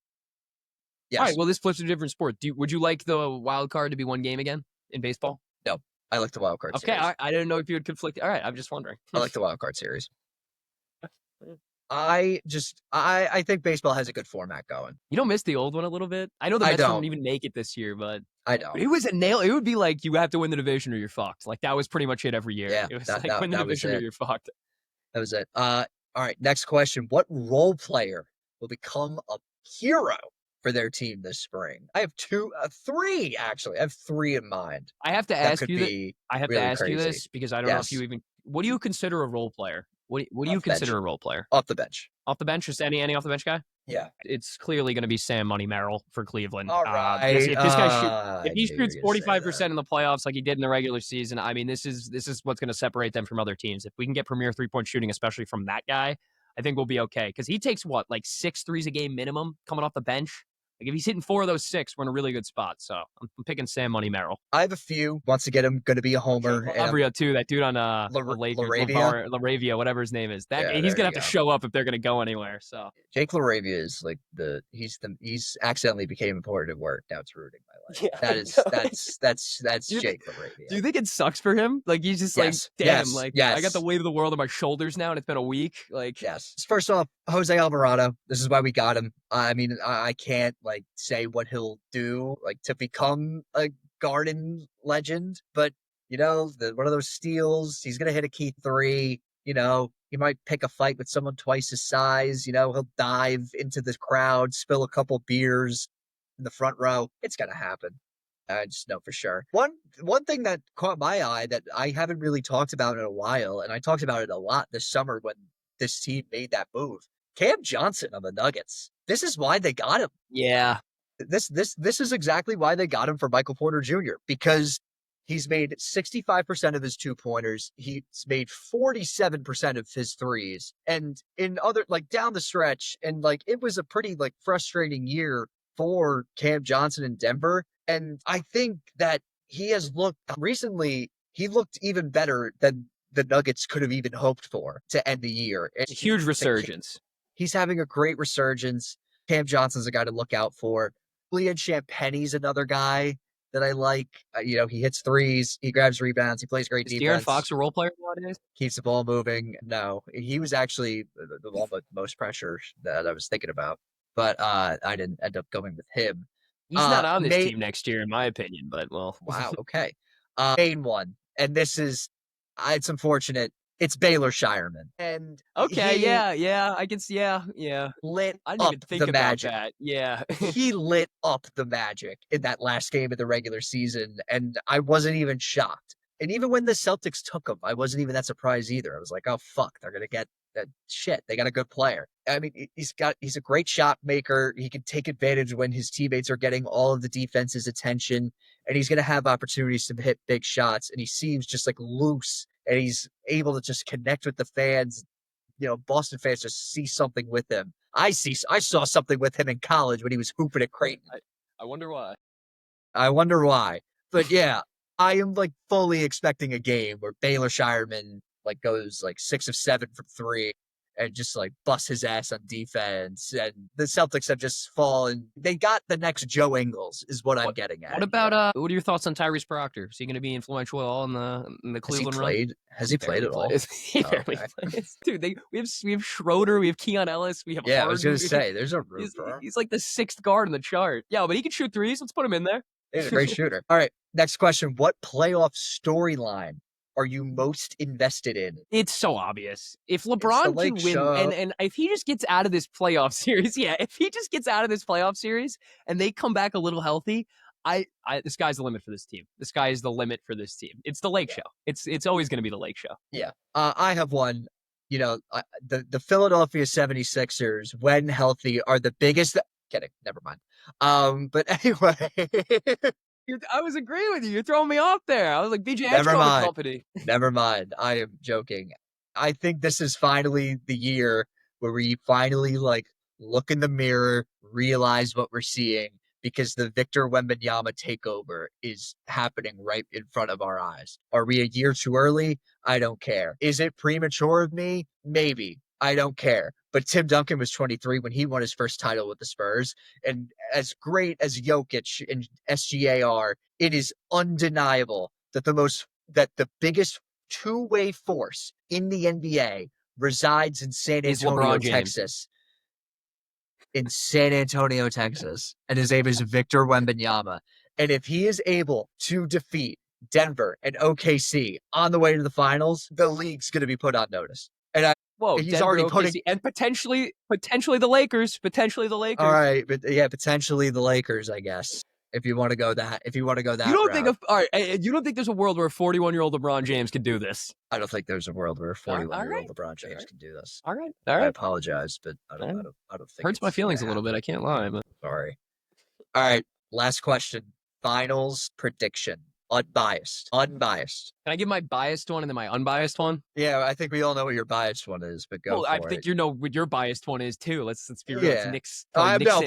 Yes. All right, well, this flips to a different sport. Would you like the wild card to be one game again in baseball? No, I like the wild card series. Okay, I didn't know if you would conflict. All right, I'm just wondering. I like the wild card series. I think baseball has a good format going. You don't miss the old one a little bit? I know the Mets didn't even make it this year, but I don't. It was a nail. It would be like you have to win the division or you're fucked. Like, that was pretty much it every year. Yeah, it was win the division or you're fucked. That was it. All right, next question. What role player will become a hero for their team this spring? I have 3 actually. I have 3 in mind. I have to ask you this because I don't know if you even. What do you consider a role player? What do you consider a role player? Off the bench. Off the bench? Just any off the bench guy? Yeah. It's clearly going to be Sam Money Merrill for Cleveland. All right. If he shoots 45% in the playoffs like he did in the regular season, I mean, this is what's going to separate them from other teams. If we can get premier 3-point shooting, especially from that guy, I think we'll be okay. Because he takes, 6 threes a game minimum coming off the bench? Like, if he's hitting 4 of those 6, we're in a really good spot. So I'm picking Sam Money Merrill. I have a few. Wants to get him, going to be a homer. Labria too. That dude on Laravia, whatever his name is. He's gonna have to show up if they're gonna go anywhere. So Jake Laravia is like he's accidentally became important at work. Now it's ruining my life. Yeah, that's Jake Laravia. Do you think it sucks for him? Like, he's just I got the weight of the world on my shoulders now, and it's been a week. Like, yes. First off, Jose Alvarado. This is why we got him. I mean, I can't say what he'll do to become a Garden legend, but one of those steals, he's gonna hit a key 3. He might pick a fight with someone twice his size. He'll dive into the crowd, spill a couple beers in the front row. It's gonna happen. I just know for sure. One thing that caught my eye that I haven't really talked about in a while, and I talked about it a lot this summer when this team made that move. Cam Johnson on the Nuggets. This is why they got him. Yeah. This is exactly why they got him for Michael Porter Jr. because He's made 65% of his 2-pointers. He's made 47% of his threes. And in other, like down the stretch, and like it was a pretty like frustrating year for Cam Johnson in Denver. And I think that he has looked recently, he looked even better than the Nuggets could have even hoped for to end the year. It's a huge resurgence. He's having a great resurgence. Cam Johnson's a guy to look out for. Julian Champagne's another guy that I like. He hits threes, he grabs rebounds, he plays great Is defense. De'Aaron Fox a role player nowadays? Keeps the ball moving. No, he was actually the one with most pressure that I was thinking about, but I didn't end up going with him. He's not on this team next year, in my opinion, but well. Wow, okay. Main one, and this is, it's unfortunate. It's Baylor Shireman. And okay, yeah, I can see, yeah. Lit I didn't up even think the about Magic. that. Yeah. He lit up the Magic in that last game of the regular season, and I wasn't even shocked. And even when the Celtics took him, I wasn't even that surprised either. I was like, oh, fuck, they're going to get that shit. They got a good player. I mean, he's a great shot maker. He can take advantage when his teammates are getting all of the defense's attention, and he's going to have opportunities to hit big shots. And he seems just like loose, and he's able to just connect with the fans. Boston fans just see something with him. I saw something with him in college when he was hooping at Creighton. I wonder why. But yeah, I am like fully expecting a game where Baylor Shireman like goes like 6 of 7 from 3 and just like busts his ass on defense. And the Celtics have just fallen. They got the next Joe Ingles is what I'm getting at. What about what are your thoughts on Tyrese Proctor? Is he going to be influential at all in the Cleveland run? Has he played at all? He barely plays. Dude, we have Schroeder, we have Keon Ellis, we have Harden. I was going to say, there's a room for him. He's like the 6th guard in the chart. Yeah, but he can shoot threes. Let's put him in there. He's a great shooter. All right, next question. What playoff storyline are you most invested in? It's so obvious. If LeBron can win, and if he just gets out of this playoff series, and they come back a little healthy, the sky's the limit for this team. The sky is the limit for this team. It's the Lake Show. It's always going to be the Lake Show. Yeah. I have one. The Philadelphia 76ers, when healthy, are the biggest. Kidding. Never mind. But anyway. I was agreeing with you. You're throwing me off there. I was like, BJ Armstrong company. Never mind. I am joking. I think this is finally the year where we finally like look in the mirror, realize what we're seeing, because the Victor Wembanyama takeover is happening right in front of our eyes. Are we a year too early? I don't care. Is it premature of me? Maybe. I don't care. But Tim Duncan was 23 when he won his first title with the Spurs. And as great as Jokic and SGA are, it is undeniable that the biggest two-way force in the NBA resides in San Antonio, Texas. In San Antonio, Texas. And his name is Victor Wembanyama. And if he is able to defeat Denver and OKC on the way to the finals, the league's going to be put on notice. And he's Denver, already putting and potentially the Lakers. All right, but yeah, potentially the Lakers, I guess. If you want to go that, you don't think you don't think there's a world where a 41-year-old LeBron James can do this? I don't think there's a world where a 41-year-old LeBron James can do this. All right. I apologize, but I don't think hurts my feelings a little bit. I can't lie, but sorry. All right, last question. Finals prediction. Unbiased. Can I give my biased one and then my unbiased one? Yeah, I think we all know what your biased one is, but go for it. I think you know what your biased one is too. Let's be real. Yeah. It's Knicks. I know,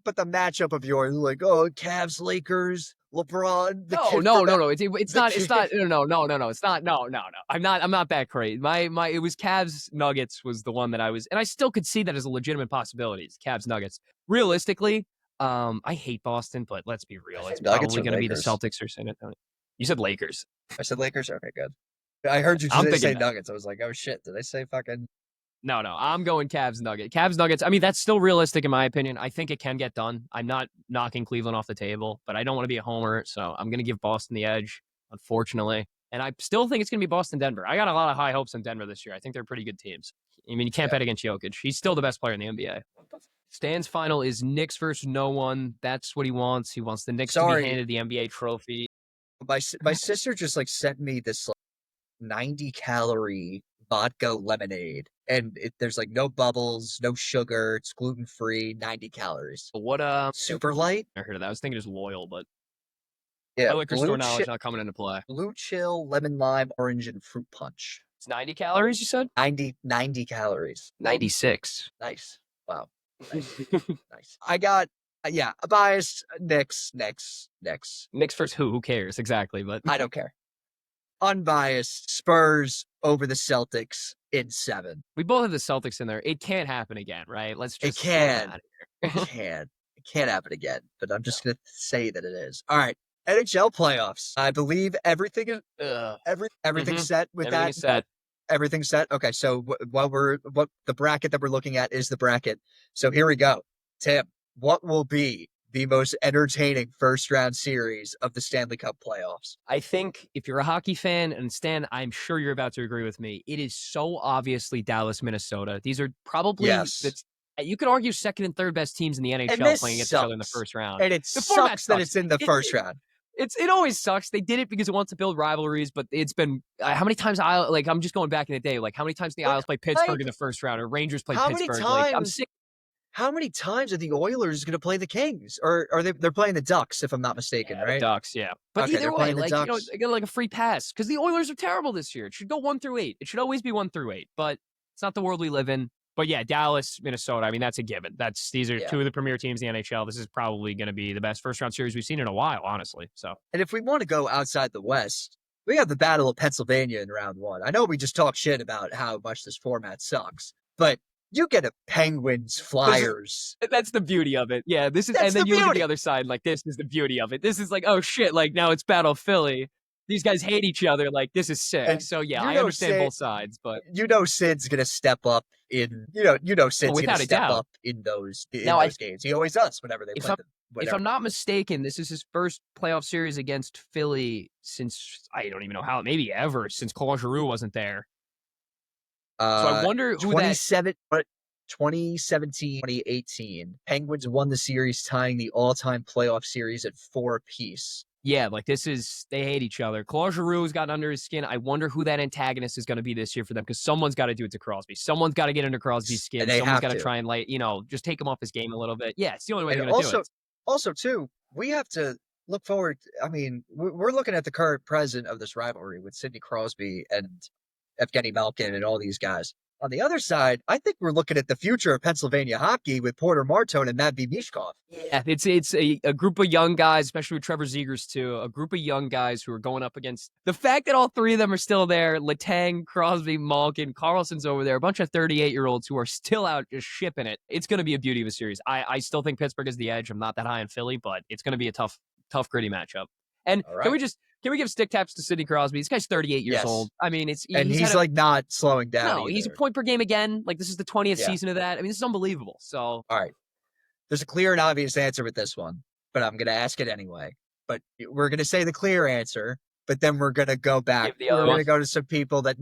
but the matchup of yours, like, Cavs, Lakers, LeBron. No. It's not. No. It's not. No. I'm not that crazy. It was Cavs Nuggets was the one that I was, and I still could see that as a legitimate possibility. It's Cavs Nuggets. Realistically, I hate Boston, but let's be real. It's probably going to be the Celtics or San Antonio. You said Lakers. I said Lakers? Okay, good. I heard you say Nuggets. I was like, oh shit, did I say fucking... No, I'm going Cavs Nuggets. I mean, that's still realistic in my opinion. I think it can get done. I'm not knocking Cleveland off the table, but I don't want to be a homer, so I'm going to give Boston the edge, unfortunately. And I still think it's going to be Boston-Denver. I got a lot of high hopes on Denver this year. I think they're pretty good teams. I mean, you can't bet against Jokic. He's still the best player in the NBA. Stan's final is Knicks versus no one. That's what he wants. He wants the Knicks to be handed the NBA trophy. My sister just like sent me this like 90-calorie vodka lemonade, and there's like no bubbles, no sugar. It's gluten-free, 90 calories. What super light? I heard of that. I was thinking it's Loyal, but Yeah, My liquor store knowledge not coming into play. Blue chill, lemon lime, orange, and fruit punch. It's 90 calories, you said? 90 calories. 96. Nice. Wow. Nice. Nice. I got, a biased Knicks. Knicks versus who? Who cares? Exactly, but I don't care. Unbiased Spurs over the Celtics in 7. we both have the Celtics in there. It can't happen again, right? Let's just It can. Get 'em It outta here. can. It can't happen again, but I'm just going to say that it is. All right. NHL playoffs. I believe everything is everything's set with that. Everything's set. Everything's set. Okay, so what the bracket that we're looking at is the bracket. So here we go. Tim, what will be the most entertaining first round series of the Stanley Cup playoffs? I think if you're a hockey fan, and Stan, I'm sure you're about to agree with me, it is so obviously Dallas, Minnesota. These are probably you could argue second and third best teams in the NHL playing against each other in the first round. And it sucks that it's in the first round. It always sucks. They did it because it wants to build rivalries, but it's been how many times I'm just going back in the day, like how many times the Isles play Pittsburgh in the first round or Rangers play Pittsburgh? I'm sick. How many times are the Oilers going to play the Kings, or are they're playing the Ducks? If I'm not mistaken, right? The Ducks, yeah. But okay, either way, like they get like a free pass because the Oilers are terrible this year. It should go 1-8. It should always be 1-8, but it's not the world we live in. But yeah, Dallas, Minnesota. I mean, that's a given. These are two of the premier teams in the NHL. This is probably going to be the best first round series we've seen in a while, honestly. So, and if we want to go outside the West, we have the Battle of Pennsylvania in round 1. I know we just talk shit about how much this format sucks, but you get a Penguins Flyers. That's the beauty of it. Yeah, this is, and then you look at the other side, like this is the beauty of it. This is like, oh shit, like now it's Battle Philly. These guys hate each other. Like this is sick. And so yeah, I understand both sides, but Sid's gonna step up in Sid's gonna step up in those games. He always does whenever they play them. If I'm not mistaken, this is his first playoff series against Philly since I don't even know how, maybe ever since Claude Giroux wasn't there. So I wonder who 2017, 2018. Penguins won the series, tying the all-time playoff series at 4 apiece. Yeah, like they hate each other. Claude Giroux has gotten under his skin. I wonder who that antagonist is going to be this year for them because someone's got to do it to Crosby. Someone's got to get under Crosby's skin. Someone's got to try and just take him off his game a little bit. Yeah, it's the only way they're going to do it. Also, too, we have to look forward. I mean, we're looking at the current president of this rivalry with Sidney Crosby and Evgeny Malkin and all these guys. On the other side, I think we're looking at the future of Pennsylvania hockey with Porter Martone and Matvei Michkov. Yeah, it's a group of young guys, especially with Trevor Zegras too, a group of young guys who are going up against the fact that all three of them are still there, Letang, Crosby, Malkin, Carlson's over there, a bunch of 38-year-olds who are still out just shipping it. It's going to be a beauty of a series. I still think Pittsburgh is the edge. I'm not that high in Philly, but it's going to be a tough, gritty matchup. And can we give stick taps to Sidney Crosby? This guy's 38 years old. I mean, he's not slowing down. No, he's a point per game again. Like this is the 20th season of that. I mean, this is unbelievable. So, all right, there's a clear and obvious answer with this one, but I'm going to ask it anyway. But we're going to say the clear answer, but then we're going to go back. We're going to go to some people that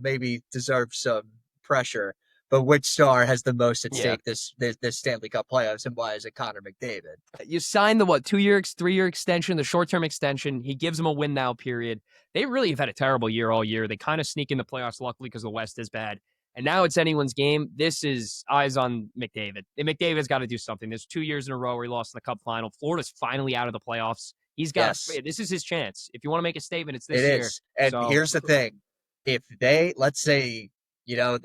maybe deserve some pressure. But which star has the most at stake this Stanley Cup playoffs, and why is it Connor McDavid? You signed the 3-year extension, the short-term extension. He gives them a win now period. They really have had a terrible year all year. They kind of sneak in the playoffs, luckily, because the West is bad. And now it's anyone's game. This is eyes on McDavid. And McDavid's got to do something. There's 2 years in a row where he lost in the Cup final. Florida's finally out of the playoffs. He's got this is his chance. If you want to make a statement, it's this year. It is. And here's the thing: if they, let's say, if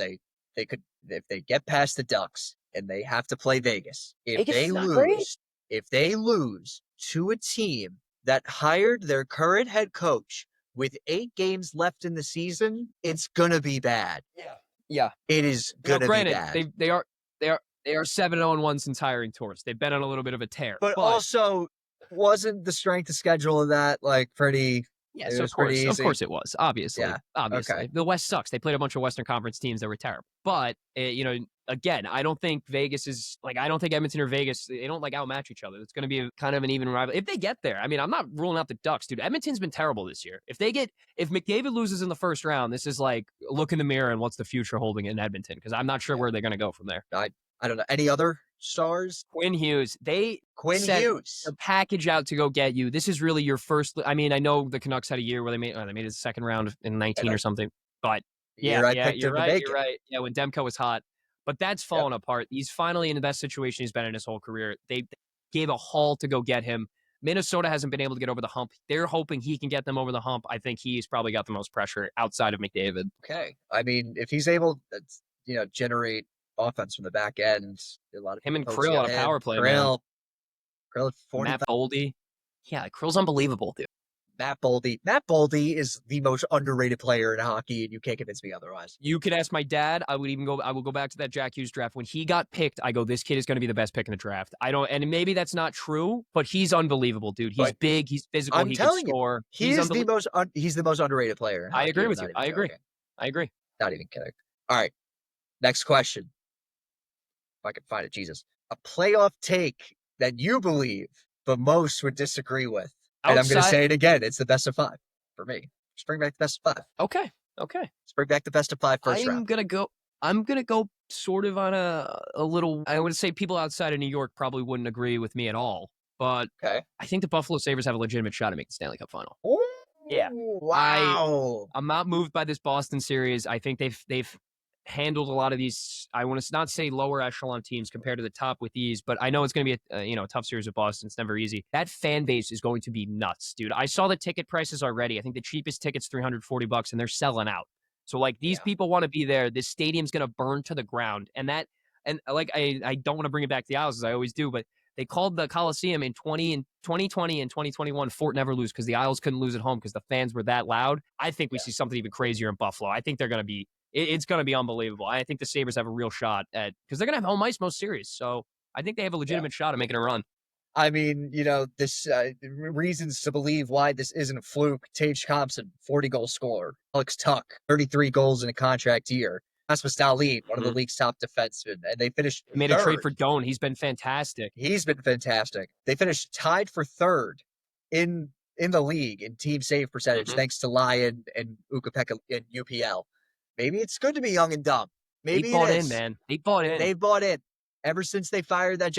they get past the Ducks and they have to play Vegas, if they lose to a team that hired their current head coach with 8 games left in the season, it's gonna be bad. Yeah. It is gonna be bad. They are 7-0-1 since hiring Torts. They've been on a little bit of a tear. But also, wasn't the strength of schedule of that pretty? Yes, of course it was. Obviously. Okay. The West sucks. They played a bunch of Western Conference teams that were terrible. But again, I don't think Vegas is I don't think Edmonton or Vegas, they don't outmatch each other. It's going to be kind of an even rival if they get there. I mean, I'm not ruling out the Ducks, dude. Edmonton's been terrible this year. If McDavid loses in the first round, this is look in the mirror and what's the future holding in Edmonton, because I'm not sure where they're going to go from there. I don't know. Any other stars? Quinn Hughes. They sent a package out to go get you. This is really your first. I mean, I know the Canucks had a year where they made it second round in 19 or something. But you're right. You're right. Yeah, when Demko was hot. But that's fallen apart. He's finally in the best situation he's been in his whole career. They gave a haul to go get him. Minnesota hasn't been able to get over the hump. They're hoping he can get them over the hump. I think he's probably got the most pressure outside of McDavid. Okay. I mean, if he's able to, generate offense from the back end, a lot of Him people and focusing Krill on on a him. power play, man. Krill at 45. Matt Boldy. Yeah, Krill's unbelievable, dude. Matt Boldy is the most underrated player in hockey, and you can't convince me otherwise. You could ask my dad. I will go back to that Jack Hughes draft. When he got picked, I go, this kid is going to be the best pick in the draft. And maybe that's not true, but he's unbelievable, dude. He's big, he's physical, he can score. He's the most underrated player in hockey. I agree with you. I agree. Not even kidding. All right. Next question. If I can find it, Jesus. A playoff take that you believe but most would disagree with. And I'm going to say it again. It's the best of 5 for me. Just bring back the best of 5. Okay. Let's bring back the best of 5 first round. I'm going to go sort of on a little, I would say people outside of New York probably wouldn't agree with me at all. But I think the Buffalo Sabres have a legitimate shot to make the Stanley Cup final. Ooh, yeah. Wow. I'm not moved by this Boston series. I think they've handled a lot of these, I want to not say lower echelon teams compared to the top with ease, but I know it's going to be a tough series with Boston. It's never easy. That fan base is going to be nuts, dude. I saw the ticket prices already. I think the cheapest ticket's $340 and they're selling out. So these people want to be there. This stadium's going to burn to the ground. And I don't want to bring it back to the Isles as I always do, but they called the Coliseum in 2020 and 2021 Fort Never Lose because the Isles couldn't lose at home because the fans were that loud. I think we see something even crazier in Buffalo. I think they're going to be it's going to be unbelievable. I think the Sabres have a real shot because they're going to have home ice most series. So I think they have a legitimate shot at making a run. I mean, this reasons to believe why this isn't a fluke. Tage Thompson, 40-goal scorer. Alex Tuck, 33 goals in a contract year. Rasmus Dahlin, one of the league's top defensemen. And they finished made third. A trade for Doan. He's been fantastic. They finished tied for third in the league in team save percentage, thanks to Lyon and Ukko-Pekka in UPL. Maybe it's good to be young and dumb. Maybe they bought in, man. They bought in. They bought in. Ever since they fired that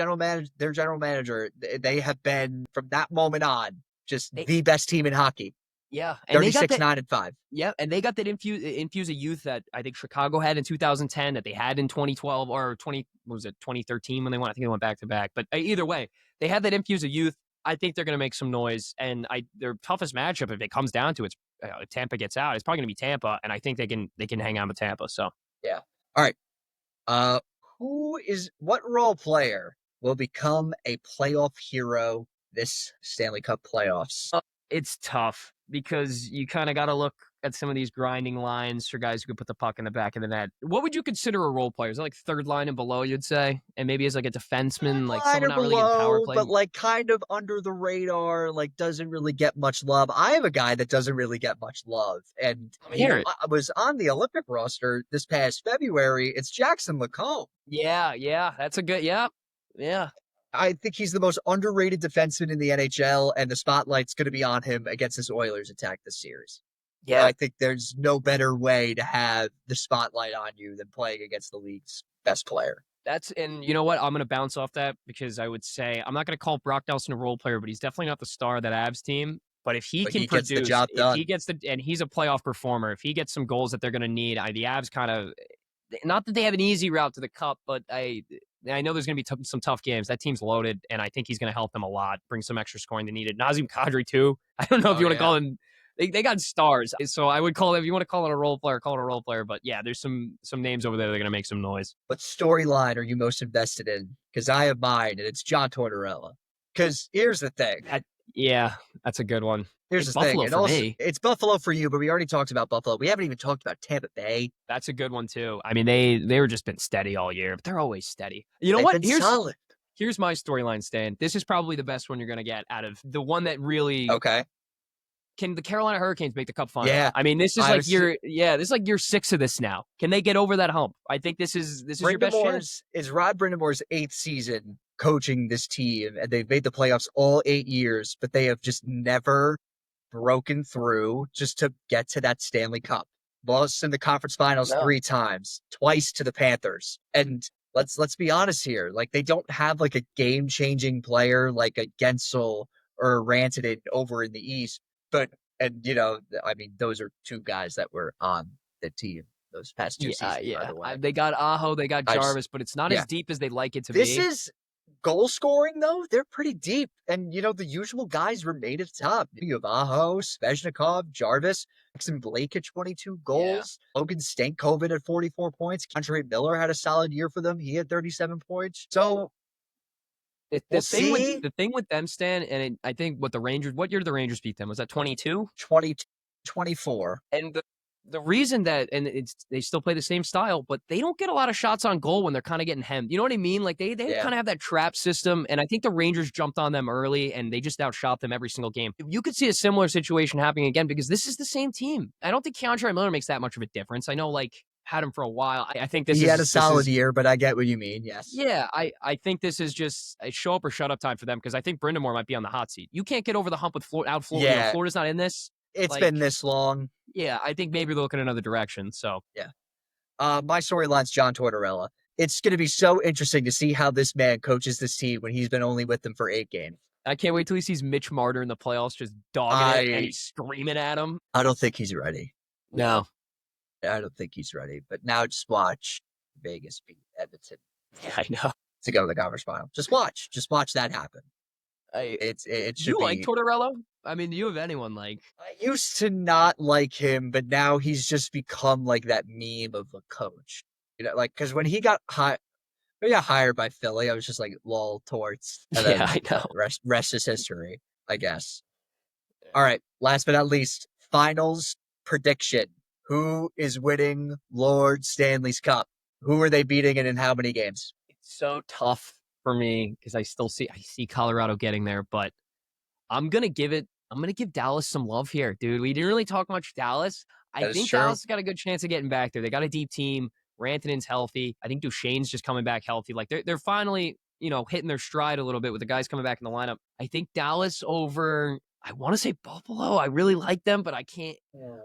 their general manager, they have been, from that moment on, just the best team in hockey. Yeah. And 36-9-5. Yeah, and they got that infuse of youth that I think Chicago had in 2010, that they had in 2012 or 2013 when they went. I think they went back to back. But either way, they had that infuse of youth. I think they're going to make some noise. And their toughest matchup, if it comes down to it, Tampa gets out, it's probably going to be Tampa, and I think they can hang on with Tampa. So yeah. All right. What role player will become a playoff hero this Stanley Cup playoffs? It's tough because you kind of got to look at some of these grinding lines for guys who can put the puck in the back of the net. What would you consider a role player? Is it third line and below, you'd say? And maybe as a defenseman, someone not really getting power play? But kind of under the radar, doesn't really get much love. I have a guy that doesn't really get much love. And I was on the Olympic roster this past February. It's Jackson Lacombe. Yeah. That's a good, yeah. I think he's the most underrated defenseman in the NHL, and the spotlight's going to be on him against this Oilers attack this series. Yeah, I think there's no better way to have the spotlight on you than playing against the league's best player. And you know what? I'm going to bounce off that because I would say I'm not going to call Brock Nelson a role player, but he's definitely not the star of that Avs team. But if he can produce, the job done. And he's a playoff performer, if he gets some goals that they're going to need, the Avs kind of, not that they have an easy route to the cup, but I know there's going to be some tough games. That team's loaded, and I think he's going to help them a lot, bring some extra scoring they needed. Nazem Kadri, too. I don't know if you want to call him. They got stars, so I would call it, if you want to call it a role player, call it a role player. But yeah, there's some names over there that are going to make some noise. What storyline are you most invested in? Because I have mine, and it's John Tortorella. Because here's the thing. That's a good one. Here's the thing. And also, it's Buffalo for you, but we already talked about Buffalo. We haven't even talked about Tampa Bay. That's a good one, too. I mean, they were just been steady all year, but they're always steady. You know They've what? Been solid. Here's my storyline, Stan. This is probably the best one you're going to get out of the one that really... Okay. Can the Carolina Hurricanes make the Cup final? Yeah. I mean, this is year 6 of this now. Can they get over that hump? I think this is your best chance. It's Rod Brindamore's 8th season coaching this team, and they've made the playoffs all 8 years, but they have just never broken through just to get to that Stanley Cup. Lost in the conference finals 3 times, twice to the Panthers. And let's be honest here. They don't have a game-changing player like a Gensel or a Rantanen over in the East. But, those are 2 guys that were on the team those past 2 seasons, by the way. They got Aho, they got Jarvis, but it's not as deep as they'd like it to be. Goal scoring, though, they're pretty deep. And, the usual guys remain at the top. You have Aho, Svechnikov, Jarvis, Maxim Blake at 22 goals. Yeah. Logan Stankoven at 44 points. Andre Miller had a solid year for them. He had 37 points. So, the thing with them, Stan, and I think what year did the Rangers beat them? Was that 22? 24. And the reason that, and they still play the same style, but they don't get a lot of shots on goal when they're kind of getting hemmed. You know what I mean? Like they kind of have that trap system, and I think the Rangers jumped on them early, and they just outshot them every single game. You could see a similar situation happening again because this is the same team. I don't think Andre Miller makes that much of a difference. I know, had him for a while. I think he had a solid year, but I get what you mean. Yes. Yeah, I think this is just a show up or shut up time for them because I think Brind'Amour might be on the hot seat. You can't get over the hump with Florida. Yeah. Florida's not in this. It's been this long. Yeah, I think maybe they're looking another direction. So yeah. My storyline's John Tortorella. It's going to be so interesting to see how this man coaches this team when he's been only with them for 8 games. I can't wait till he sees Mitch Marner in the playoffs just dogging it and he's screaming at him. I don't think he's ready. No. I don't think he's ready. But now just watch Vegas beat Edmonton. Yeah, I know. To go to the conference final. Just watch that happen. It should you like Tortorella? I mean, do you have anyone like? I used to not like him, but now he's just become like that meme of a coach. Because when he got hired by Philly, I was just like, lol, torts. And yeah, I know. Rest is history, I guess. All right, last but not least, finals prediction. Who is winning Lord Stanley's Cup? Who are they beating and in how many games? It's so tough for me because I see Colorado getting there, but I'm going to give Dallas some love here, dude. We didn't really talk much Dallas. I think Dallas has got a good chance of getting back there. They got a deep team. Rantanen's healthy. I think Duchesne's just coming back healthy. Like they're finally, hitting their stride a little bit with the guys coming back in the lineup. I think Dallas over, I want to say Buffalo. I really like them, but I can't.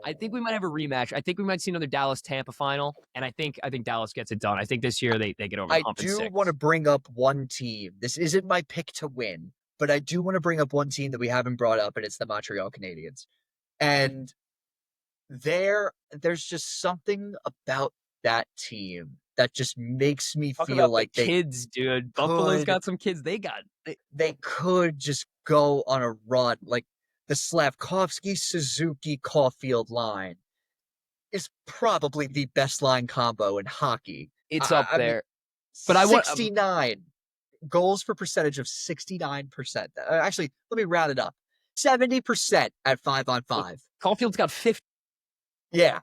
I think we might have a rematch. I think we might see another Dallas-Tampa final, and I think Dallas gets it done. I think this year they get over the hump in 6. I do want to bring up one team. This isn't my pick to win, but I do want to bring up one team that we haven't brought up, and it's the Montreal Canadiens. And there's just something about that team that just makes me feel like kids, dude. Buffalo's got some kids. They could just go on a run. Like the Slavkovsky, Suzuki, Caulfield line is probably the best line combo in hockey. It's up there. But I want 69 goals for percentage of 69%. Actually, let me round it up. 70% at 5-on-5. Caulfield's got 50. Yeah.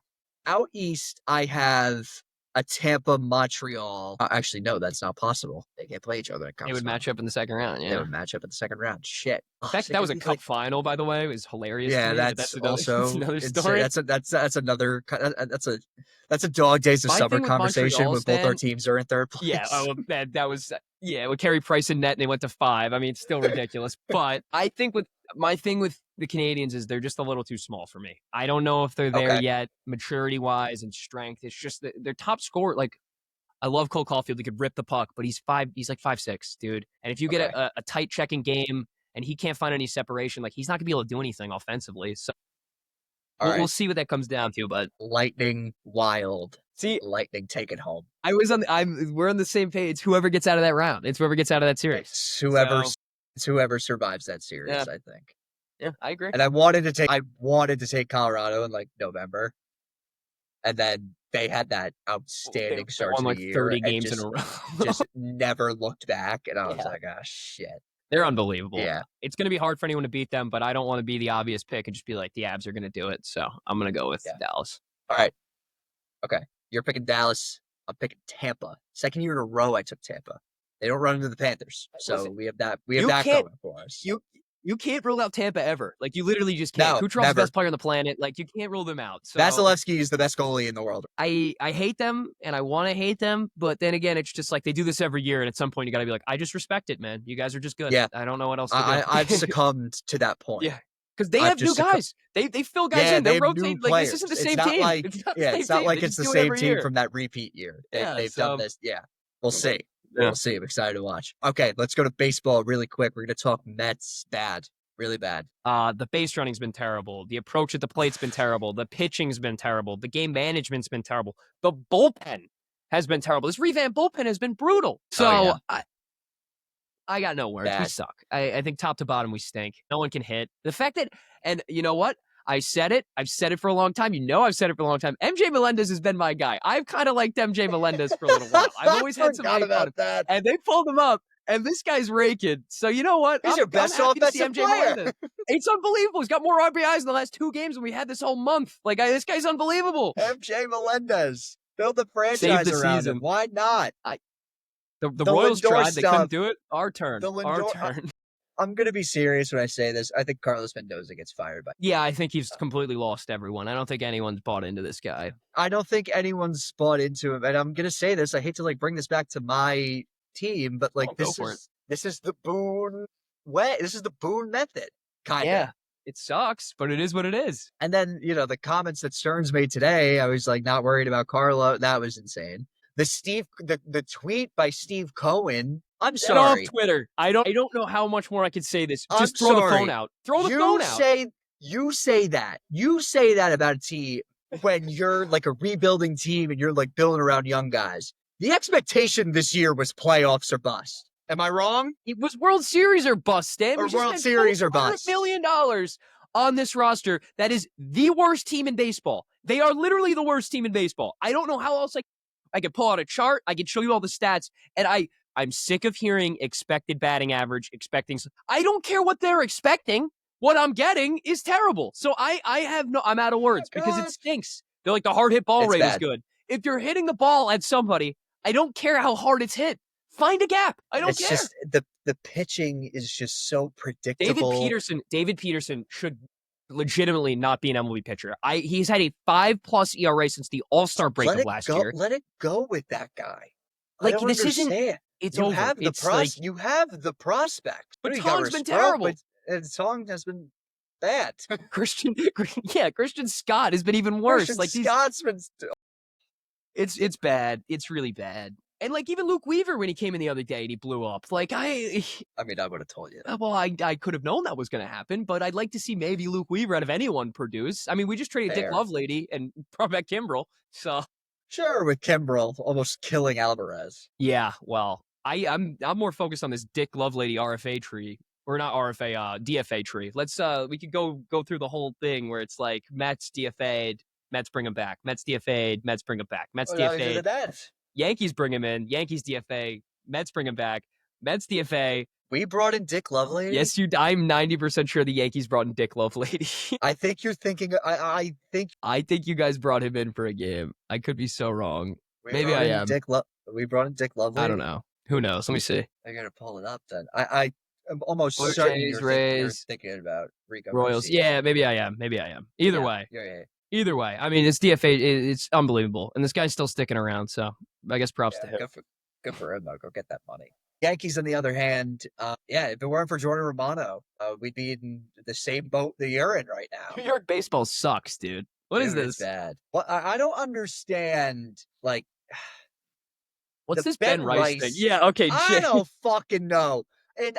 Out east, I have a Tampa Montreal. Actually, no, that's not possible. They can't play each other. They would match up in the second round. Yeah, they would match up in the second round. Shit. In fact, that was a cup final, by the way. It was hilarious. Yeah, that's also another story. That's another. That's a dog days of summer conversation when both our teams are in third place. Yeah, that was with Carey Price in net and they went to 5. I mean, it's still ridiculous. But I think my thing with the Canadiens is they're just a little too small for me. I don't know if they're there yet, maturity-wise and strength. It's just their top scorer. Like, I love Cole Caulfield. He could rip the puck, but he's like 5'6", dude. And if you get a tight checking game and he can't find any separation, like he's not gonna be able to do anything offensively. So we'll see what that comes down to. But Lightning Wild. See, Lightning take it home. We're on the same page. Whoever gets out of that round, it's whoever gets out of that series. It's whoever survives that series. I think. Yeah, I agree. And I wanted to take Colorado in like November, and then they had that outstanding start to the year. 30 games in a row. Just never looked back, and I was like, "Oh shit." They're unbelievable. Yeah. It's going to be hard for anyone to beat them, but I don't want to be the obvious pick and just be like, the Abs are going to do it. So I'm going to go with Dallas. All right. Okay. You're picking Dallas. I'm picking Tampa. Second year in a row, I took Tampa. They don't run into the Panthers. So we have that going for us. You can't rule out Tampa ever. Like, you literally just can't. Kucherov's the best player on the planet. Like, you can't rule them out. So Vasilevsky is the best goalie in the world. I hate them, and I want to hate them, but then again, it's just like they do this every year, and at some point, you got to be like, I just respect it, man. You guys are just good. Yeah. I don't know what else to do. I've succumbed to that point. Yeah. Because they have new guys. They fill guys in. They rotate. Like, this isn't the same team. It's not like it's the same team from that repeat year. They've done this. Yeah. We'll see. Yeah. We'll see. I'm excited to watch. Okay, let's go to baseball really quick. We're going to talk Mets. Bad. Really bad. The base running's been terrible. The approach at the plate's been terrible. The pitching's been terrible. The game management's been terrible. The bullpen has been terrible. This revamped bullpen has been brutal. So I got no words. We Bad. suck. I think top to bottom, we stink. No one can hit. The fact that, and you know what? I said it. I've said it for a long time. You know I've said it for a long time. MJ Melendez has been my guy. I've kind of liked MJ Melendez for a little while. I've always had some hype on him. That. And they pulled him up, and this guy's raking. So you know what? He's your best offensive player. Melendez. It's unbelievable. He's got more RBIs in the last 2 games than we had this whole month. Like, this guy's unbelievable. MJ Melendez. Build the franchise around season. him. Why not? The Royals tried. They couldn't do it. Our turn. Our turn. I'm going to be serious when I say this. I think Carlos Mendoza gets fired by. Yeah, I think he's completely lost everyone. I don't think anyone's bought into this guy. I don't think anyone's bought into him. And I'm going to say this. I hate to bring this back to my team, but this is the Boone way. This is the Boone method. Kind of. Yeah. It sucks, but it is what it is. And then, the comments that Stearns made today, I was not worried about Carlo. That was insane. The tweet by Steve Cohen. I'm sorry. Get off Twitter. I don't know how much more I could say this. Just throw the phone out. Throw the phone out. You say that. You say that about a team when you're a rebuilding team and you're building around young guys. The expectation this year was playoffs or bust. Am I wrong? It was World Series or bust, Stan. Or World Series or bust. $100 million on this roster that is the worst team in baseball. They are literally the worst team in baseball. I don't know how else I could pull out a chart. I could show you all the stats. And I'm sick of hearing expected batting average, I don't care what they're expecting. What I'm getting is terrible. So I'm out of words because it stinks. They're the hard hit ball rate is good. If you're hitting the ball at somebody, I don't care how hard it's hit. Find a gap. I don't care. It's just the pitching is just so predictable. David Peterson should legitimately not be an MLB pitcher. He's had a 5+ ERA since the All-Star break of last year. Let it go with that guy. This isn't. It's over. You have the prospect. But Tong's been terrible. And Tong has been bad. Christian Scott has been even worse. Scott's been. It's bad. It's really bad. And even Luke Weaver when he came in the other day and he blew up. I would have told you. Well, I could have known that was going to happen, but I'd like to see maybe Luke Weaver out of anyone produce. I mean, we just traded Dick Lovelady and brought back Kimbrel, so sure, with Kimbrel almost killing Alvarez. Yeah, well, I'm more focused on this Dick Lovelady RFA tree. Or not RFA, DFA tree. Let's we could go through the whole thing where it's Mets DFA'd, Mets bring him back. Mets DFA'd, Mets bring him back. Mets DFA'd. Yankees bring him in. Yankees DFA. Mets bring him back. Mets DFA. We brought in Dick Lovelady? Yes, I'm 90% sure the Yankees brought in Dick Lovelady. I think you're thinking. I think you guys brought him in for a game. I could be so wrong. Maybe I am. We brought in Dick Lovelady? I don't know. Who knows? Let me see. I gotta pull it up then. I'm almost certain you're thinking about Rico Royals. Garcia. Yeah, maybe I am. Either way. Yeah. Either way, I mean, it's DFA. It's unbelievable, and this guy's still sticking around. So I guess props to him. Good for him though. Go get that money. Yankees, on the other hand, if it weren't for Jordan Romano, we'd be in the same boat that you're in right now. New York baseball sucks, dude. What is this? It's bad. Well, I don't understand. What's this Ben Rice thing? Yeah. Okay. I don't fucking know. And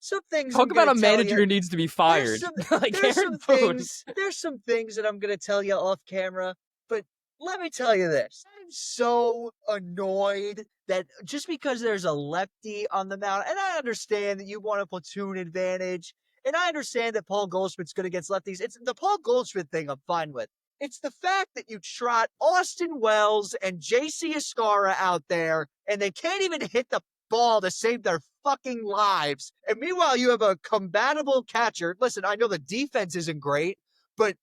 some things. Talk about a manager who needs to be fired. There's some things that I'm going to tell you off camera, but let me tell you this. I'm so annoyed that just because there's a lefty on the mound, and I understand that you want a platoon advantage, and I understand that Paul Goldschmidt's good against lefties. It's the Paul Goldschmidt thing I'm fine with. It's the fact that you trot Austin Wells and JC Escara out there, and they can't even hit the ball to save their fucking lives. And meanwhile, you have a combatable catcher. Listen, I know the defense isn't great, but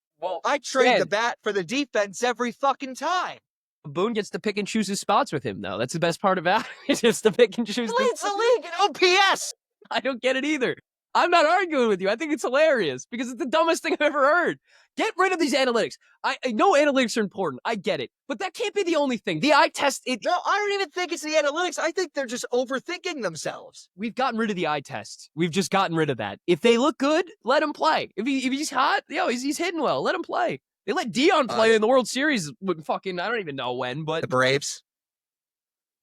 I trade the bat for the defense every fucking time. Boone gets to pick and choose his spots with him, though. That's the best part about it. He gets to pick and choose. He leads the league in OPS. I don't get it either. I'm not arguing with you. I think it's hilarious because it's the dumbest thing I've ever heard. Get rid of these analytics. I know analytics are important. I get it. But that can't be the only thing. The eye test. No, I don't even think it's the analytics. I think they're just overthinking themselves. We've gotten rid of the eye test. We've just gotten rid of that. If they look good, let him play. If he's hot, he's hitting well. Let him play. They let Dion play in the World Series with fucking, I don't even know when, but. The Braves.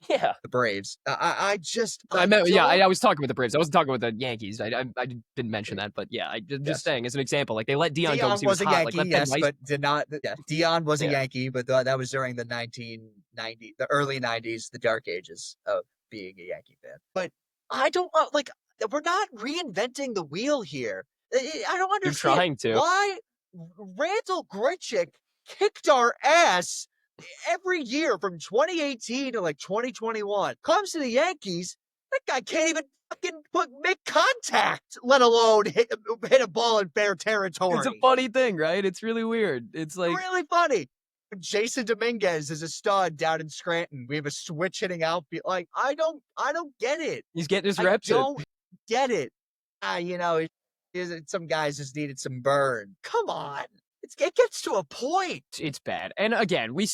Yeah. The Braves. I was talking with the Braves. I wasn't talking with the Yankees. I didn't mention that, but yeah, just saying as an example, they let Dion go because he was hot. Yankee, but did not. Yeah, Dion was a Yankee, but that was during the early 90s, the dark ages of being a Yankee fan. But I don't like. We're not reinventing the wheel here. I don't You're understand trying to. why Randall Grichuk kicked our ass every year from 2018 to like 2021. Comes to the Yankees, that guy can't even fucking make contact, let alone hit a ball in fair territory. It's a funny thing, right? It's really weird. It's like really funny. Jason Dominguez is a stud down in Scranton. We have a switch hitting outfield. Like I don't get it. he's getting his I reps in. don't get it. Some guys just needed some burn. Come on. It gets to a point. It's bad. And again, we're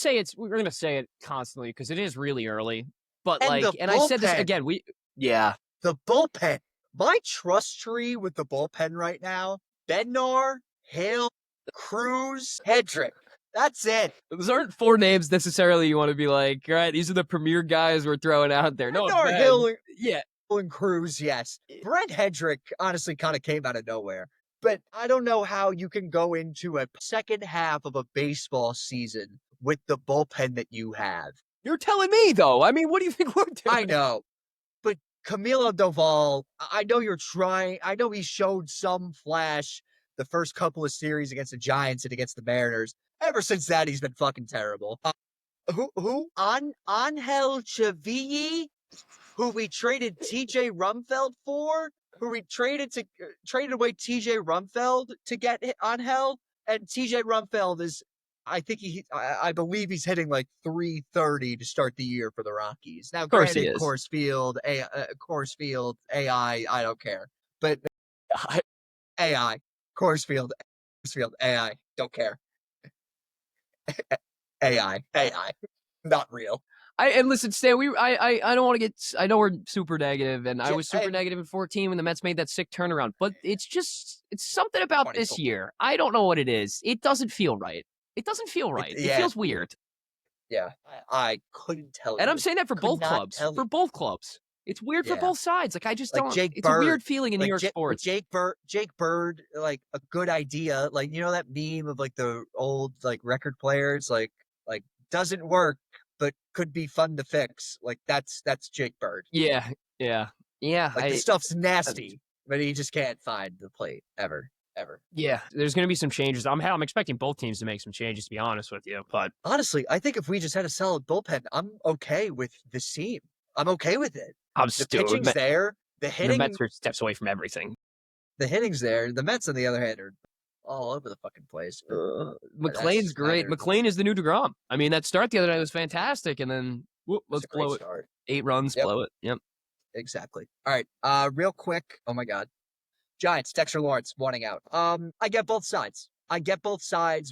going to say it constantly because it is really early. But and I said this again, the bullpen. My trust tree with the bullpen right now, Bednar, Hale, Cruz, Hedrick. That's it. Those aren't 4 names necessarily you want to be like, all right, these are the premier guys we're throwing out there. No, Bednar, Hill, yeah. And Cruz, yes. Brent Hedrick honestly kind of came out of nowhere. But I don't know how you can go into a second half of a baseball season with the bullpen that you have. You're telling me, though. I mean, what do you think we're doing? I know. But Camilo Doval, I know you're trying. I know he showed some flash the first couple of series against the Giants and against the Mariners. Ever since that, he's been fucking terrible. Who? Angel Chavilli, who we traded TJ Rumfeld for? Who we traded away TJ Rumfeld to get Angel, and TJ Rumfeld is, I believe he's hitting like 330 to start the year for the Rockies. Now, granted, Coors Field, AI, I don't care, but AI, Coors Field, AI, don't care. AI, not real. And listen, Stan, I don't want to get. I know we're super negative, and I was super negative in 14 when the Mets made that sick turnaround. But it's something about this year. I don't know what it is. It doesn't feel right. It doesn't feel right. It feels weird. Yeah, I couldn't tell you. And I'm saying that for both clubs. For both clubs. It's weird for both sides. Like I just don't. It's a weird feeling in New York sports. Jake Bird, like a good idea. Like you know that meme of like the old like record players, like doesn't work, but could be fun to fix. Like that's Jake Bird. Yeah. Like the stuff's nasty, but he just can't find the plate ever. Yeah, there's going to be some changes. I'm expecting both teams to make some changes, to be honest with you. But honestly, I think if we just had a solid bullpen, I'm okay with this team. I'm okay with it. The pitching's there. The hitting. The Mets are steps away from everything. The hitting's there. The Mets, on the other hand, are all over the fucking place. McLean's great. McLean is the new DeGrom. I mean, that start the other night was fantastic, and then let's blow it. Start. 8 runs, blow it. Yep. Exactly. All right. Real quick. Oh my God. Giants, Dexter Lawrence wanting out. I get both sides.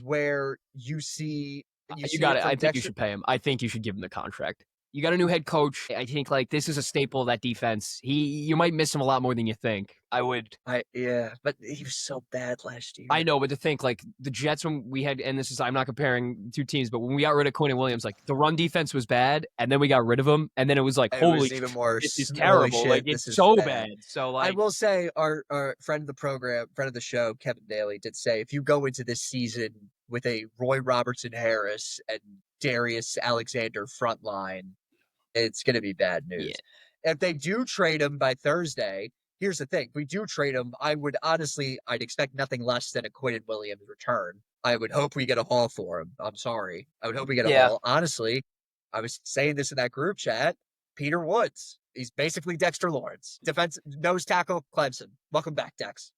Where you see. You got it. I think you should pay him. I think you should give him the contract. You got a new head coach. I think like this is a staple of that defense. You might miss him a lot more than you think. But he was so bad last year. I know, but to think like the Jets when we had, and I'm not comparing 2 teams, but when we got rid of Quinn Williams, like the run defense was bad, and then we got rid of him, and then it was like, holy, even worse. This is terrible. Shit, like it's so bad. So like, I will say, our friend of the program, friend of the show, Kevin Daly, did say if you go into this season with a Roy Robertson Harris and Darius Alexander front line, it's going to be bad news. Yeah. If they do trade him by Thursday, here's the thing. If we do trade him, I'd expect nothing less than a Quinn Williams return. I would hope we get a haul for him. I'm sorry. I would hope we get a haul. Honestly, I was saying this in that group chat. Peter Woods. He's basically Dexter Lawrence. Defense nose tackle, Clemson. Welcome back, Dex.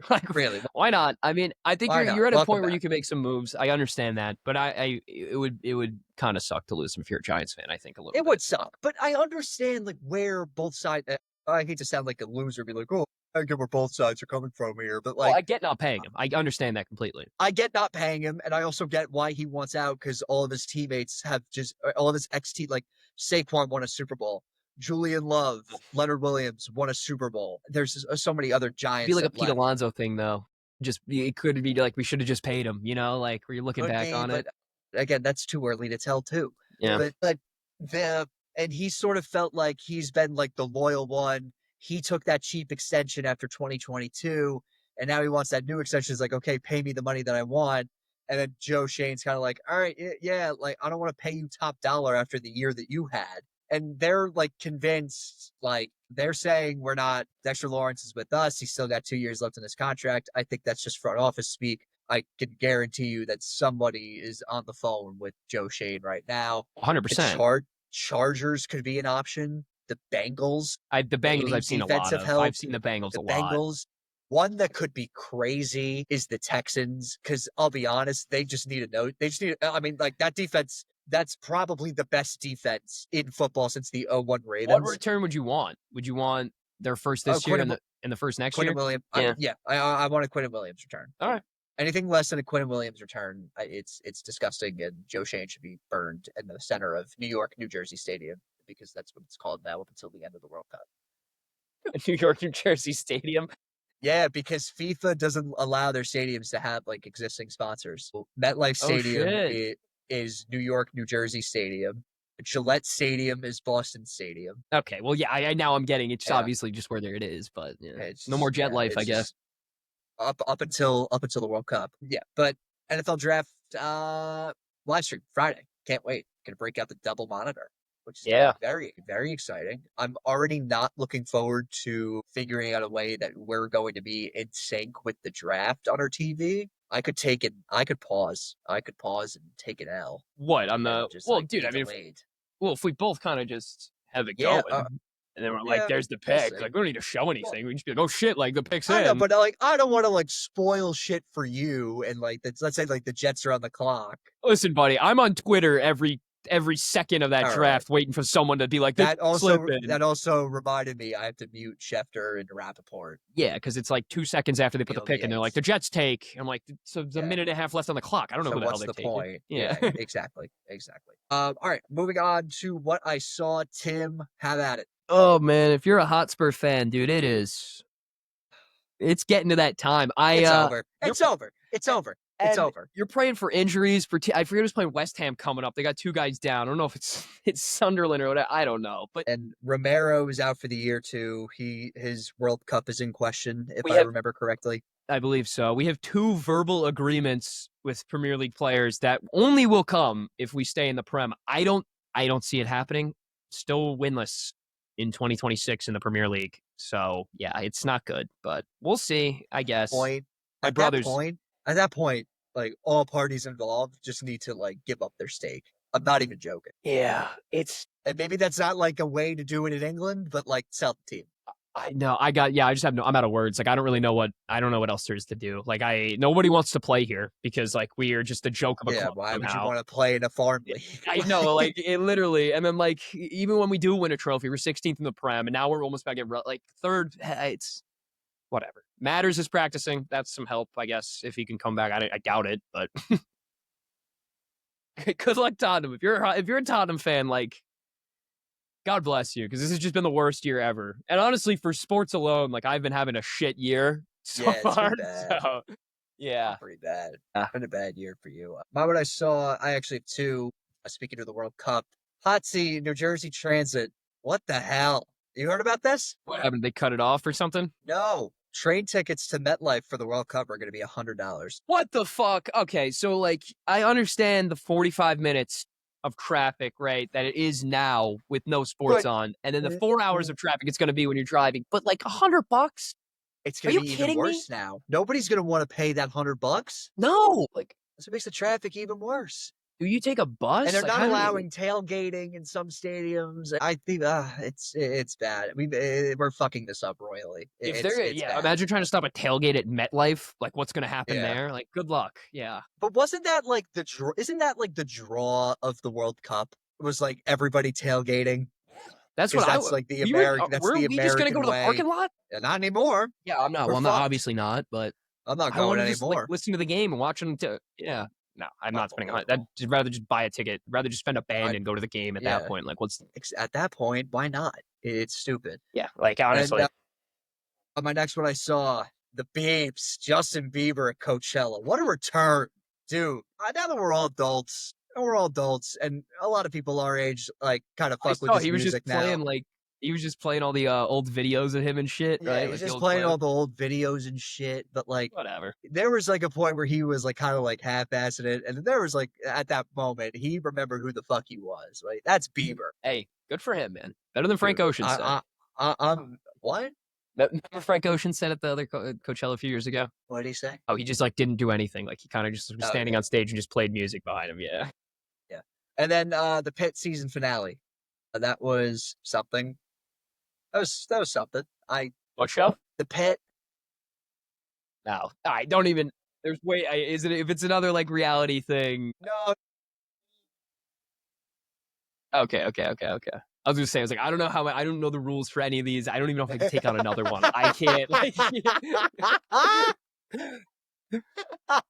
Like really, why not? I mean, I think you're at a point where you can make some moves. I understand that, but it would kind of suck to lose him if you're a Giants fan. I think a little. It would suck, but I understand like where both sides. I hate to sound like a loser, be like, oh, I get where both sides are coming from here, but like, I get not paying him. I understand that completely. I get not paying him, and I also get why he wants out because all of his teammates all of his ex-team, like Saquon won a Super Bowl. Julian Love, Leonard Williams won a Super Bowl. There's so many other Giants. It'd be like a Pete Alonso thing, though. It could be like we should have just paid him, like where you're looking back on it. Again, that's too early to tell, too. Yeah. And he sort of felt like he's been like the loyal one. He took that cheap extension after 2022, and now he wants that new extension. It's like, okay, pay me the money that I want. And then Joe Shane's kind of like, all right, yeah, like I don't want to pay you top dollar after the year that you had. And they're like convinced, like they're saying we're not, Dexter Lawrence is with us. He's still got 2 years left in his contract. I think that's just front office speak. I can guarantee you that somebody is on the phone with Joe Shane right now. 100%. The Chargers could be an option. The Bengals. The Bengals I've seen a lot of. Help. I've seen the Bengals The a lot. Bengals. One that could be crazy is the Texans, because I'll be honest, they just need a note. They just need, I mean, like that defense, that's probably the best defense in football since the 01 Ravens. What return would you want? Would you want their first this year and the first next year? Williams. Yeah. I want a Quentin Williams return. All right. Anything less than a Quentin Williams return, it's disgusting, and Joe Shane should be burned in the center of New York, New Jersey Stadium, because that's what it's called now up until the end of the World Cup. New York, New Jersey Stadium. Yeah, because FIFA doesn't allow their stadiums to have like existing sponsors. MetLife Stadium is New York, New Jersey Stadium. Gillette Stadium is Boston Stadium. Okay, well, yeah, I now I'm getting it's obviously just where there it is, but no more jet life, I guess. Up until the World Cup, yeah. But NFL draft live stream Friday. Can't wait. Gonna break out the double monitor, which is very, very exciting. I'm already not looking forward to figuring out a way that we're going to be in sync with the draft on our TV. I could pause and take an L. What on the dude? I mean, if we both kind of just have it going, and then we're like, "There's the pick." Like, we don't need to show anything. We just be like, "Oh shit!" Like the pick's in. I know, but like, I don't want to like spoil shit for you. And like, let's say like the Jets are on the clock. Listen, buddy, I'm on Twitter every second of that draft, waiting for someone to be like, that also reminded me I have to mute Schefter and Rappaport. Yeah, because it's like 2 seconds after they put the pick, and they're like, the Jets take. I'm like, so there's a minute and a half left on the clock. I don't know who the hell they take. What's the point? Yeah, exactly. All right, moving on to what I saw. Tim, have at it. Oh man, if you're a Hotspur fan, dude, it's getting to that time. It's over. It's over. You're praying for injuries. I forget who's playing West Ham coming up. They got 2 guys down. I don't know if it's Sunderland or whatever. I don't know. And Romero is out for the year too. His World Cup is in question, if I remember correctly. I believe so. We have 2 verbal agreements with Premier League players that only will come if we stay in the Prem. I don't see it happening. Still winless in 2026 in the Premier League. So yeah, it's not good, but we'll see. I guess. At that point, like all parties involved just need to like give up their stake. I'm not even joking. Yeah, and maybe that's not like a way to do it in England, but like sell the team. I know. I'm out of words. Like I don't know what else there is to do. Like nobody wants to play here because like we are just a joke of a club. Why would you want to play in a farm league? I know, like it literally. And then like even when we do win a trophy, we're 16th in the Prem, and now we're almost back at like 3rd. It's whatever. Matters is practicing. That's some help, I guess, if he can come back. I doubt it, but good luck, Tottenham. If you're a Tottenham fan, like God bless you, because this has just been the worst year ever. And honestly, for sports alone, like I've been having a shit year so far. So, yeah, pretty bad. It's been a bad year for you. What I saw, I actually have 2. Speaking of the World Cup, Hotsy, New Jersey Transit. What the hell? You heard about this? What happened? They cut it off or something? No. Train tickets to MetLife for the World Cup are going to be $100. What the fuck? Okay, so like I understand the 45 minutes of traffic, right? That it is now with no sports on, and then the 4 hours of traffic it's going to be when you're driving. But like $100? It's going to be even worse now. Nobody's going to want to pay that $100. No, like that's what makes the traffic even worse. Do you take a bus? And they're not allowing tailgating in some stadiums. I think it's bad. We're fucking this up royally. Imagine trying to stop a tailgate at MetLife. Like, what's going to happen there? Like, good luck. Yeah. But wasn't that like the draw? Isn't that like the draw of the World Cup? It was like everybody tailgating. That's what that's like the American. That's the American way. Are we just going to go to the parking lot? Yeah, not anymore. Yeah, I'm not. Well, I'm not, obviously not. But I'm not going anymore. Just, like, listen to the game and watch them. Yeah. No, I'm not spending on it. I'd rather just buy a ticket. Rather just spend a band and go to the game at that point. Like, at that point? Why not? It's stupid. Yeah, like honestly. And, on my next one, I saw the Biebs, Justin Bieber at Coachella. What a return, dude! Now that we're all adults, and a lot of people our age like kind of fuck with this music now. He was just playing all the old videos of him and shit, right? He was just playing all the old videos and shit, but like whatever. There was like a point where he was like kind of like half-assing it, and there was like at that moment he remembered who the fuck he was. Right? That's Bieber. Hey, Good for him, man. Better than Frank Ocean said. What? Remember Frank Ocean said at the other Coachella a few years ago? What did he say? Oh, he just like didn't do anything. Like he kind of just was standing on stage and just played music behind him. Yeah. Yeah. And then the Pitt season finale. That was something. That was something. What show? The Pitt. No, I don't even. There's way. Is it if it's another like reality thing? No. Okay. I was gonna say, I was like, I don't know I don't know the rules for any of these. I don't even know if I can take on another one. I can't. Like,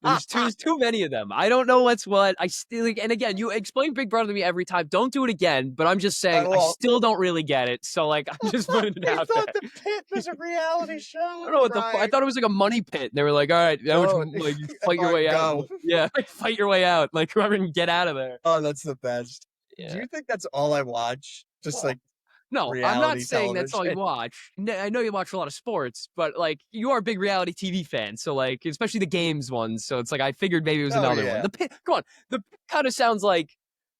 there's too many of them. I don't know what's what. I still like, and again, you explain Big Brother to me every time. Don't do it again. But I'm just saying, I still don't really get it. So like, I'm just putting it out there. I thought the Pit was a reality show. I don't know what I thought it was like a money pit. They were like, all right, like you fight your way out. Yeah, like, fight your way out. Like whoever can get out of there. Oh, that's the best. Yeah. Do you think that's all I watch? Just like. No, I'm not saying that's all you watch. I know you watch a lot of sports, but like you are a big reality TV fan, so like especially the games ones. So it's like I figured maybe it was another one. The Pit, come on, the Pit kind of sounds like,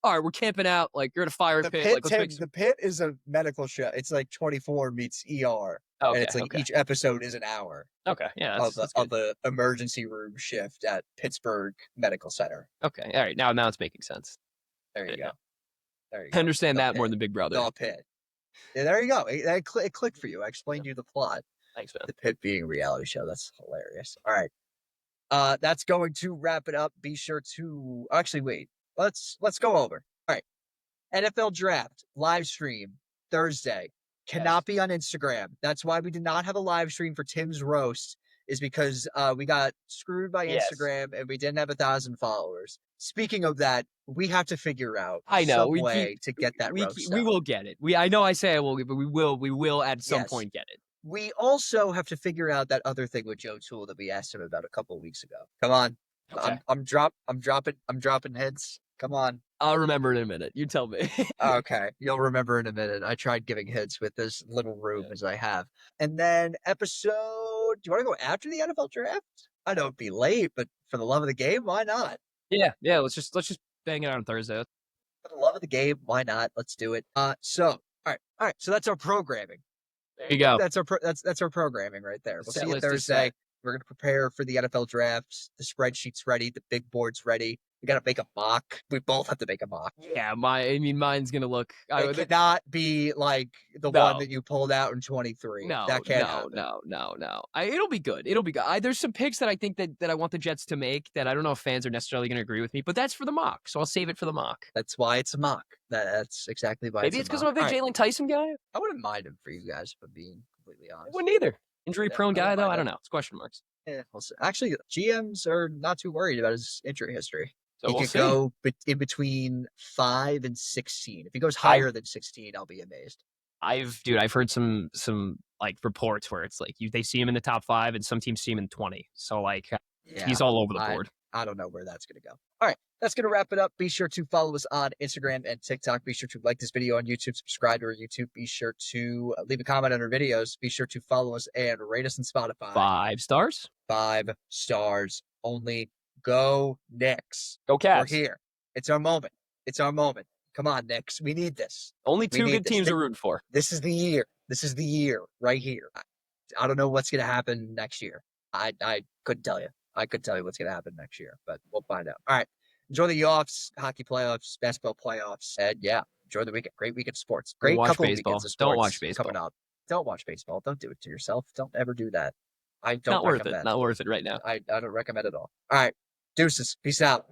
all right, we're camping out, like you're at a fire pit. The Pit is a medical show. It's like 24 meets ER, and it's like each episode is an hour. Okay, yeah, of the emergency room shift at Pittsburgh Medical Center. Okay, all right, now it's making sense. There you go. I understand that more than Big Brother. The Pit. Yeah, there you go. It clicked for you. I explained you the plot. Thanks, man. The Pit being a reality show. That's hilarious. All right. That's going to wrap it up. Be sure to actually wait. Let's go over. All right. NFL draft live stream Thursday. Cannot be on Instagram. That's why we did not have a live stream for Tim's roast, is because we got screwed by Instagram and we didn't have 1,000 followers. Speaking of that, we have to figure out some way to get that roast. We will get it. I know I say I will, but we will at some point get it. We also have to figure out that other thing with Joe Toole that we asked him about a couple of weeks ago. Come on. Okay. I'm dropping hints. Come on. I'll remember in a minute. You tell me. Okay. You'll remember in a minute. I tried giving hints with this little room as I have. And then episode, do you want to go after the NFL draft? I know it'd be late, but for the love of the game, why not? Yeah. Let's just bang it on Thursday. For the love of the game, why not? Let's do it. So all right. So that's our programming. There you go. That's our programming right there. We'll see you Thursday. We're gonna prepare for the NFL draft. The spreadsheet's ready. The big board's ready. We gotta make a mock. We both have to make a mock. Yeah, mine's gonna look. It cannot be like the one that you pulled out in 23. No, that can't happen. No. It'll be good. There's some picks that I think that I want the Jets to make that I don't know if fans are necessarily gonna agree with me, but that's for the mock. So I'll save it for the mock. That's why it's a mock. That's exactly why. Maybe it's because I'm a big Jalen Tyson guy. I wouldn't mind him for you guys, if I'm being completely honest. I wouldn't either. Injury-prone guy, though. I don't know. It's question marks. Yeah, actually, GMs are not too worried about his injury history. So he could go in between 5 and 16. If he goes higher than 16, I'll be amazed. I've heard some like reports where it's like they see him in the top 5 and some teams see him in 20. So like he's all over the board. I don't know where that's going to go. All right, that's going to wrap it up. Be sure to follow us on Instagram and TikTok. Be sure to like this video on YouTube, subscribe to our YouTube. Be sure to leave a comment on our videos. Be sure to follow us and rate us on Spotify. 5 stars? 5 stars only. Go Knicks. Go Cats. We're here. It's our moment. Come on, Knicks. We need this. Only 2 good teams are rooting for. This is the year. This is the year right here. I don't know what's going to happen next year. I couldn't tell you. I could tell you what's going to happen next year, but we'll find out. All right. Enjoy the offs, hockey playoffs, basketball playoffs, and enjoy the weekend. Great weekend of sports. Great couple of weekends of sports. Don't watch baseball. Coming up. Don't watch baseball. Don't do it to yourself. Don't ever do that. I don't Not recommend. Worth it. Not worth it right now. I don't recommend it at all. All right. Deuces. Peace out.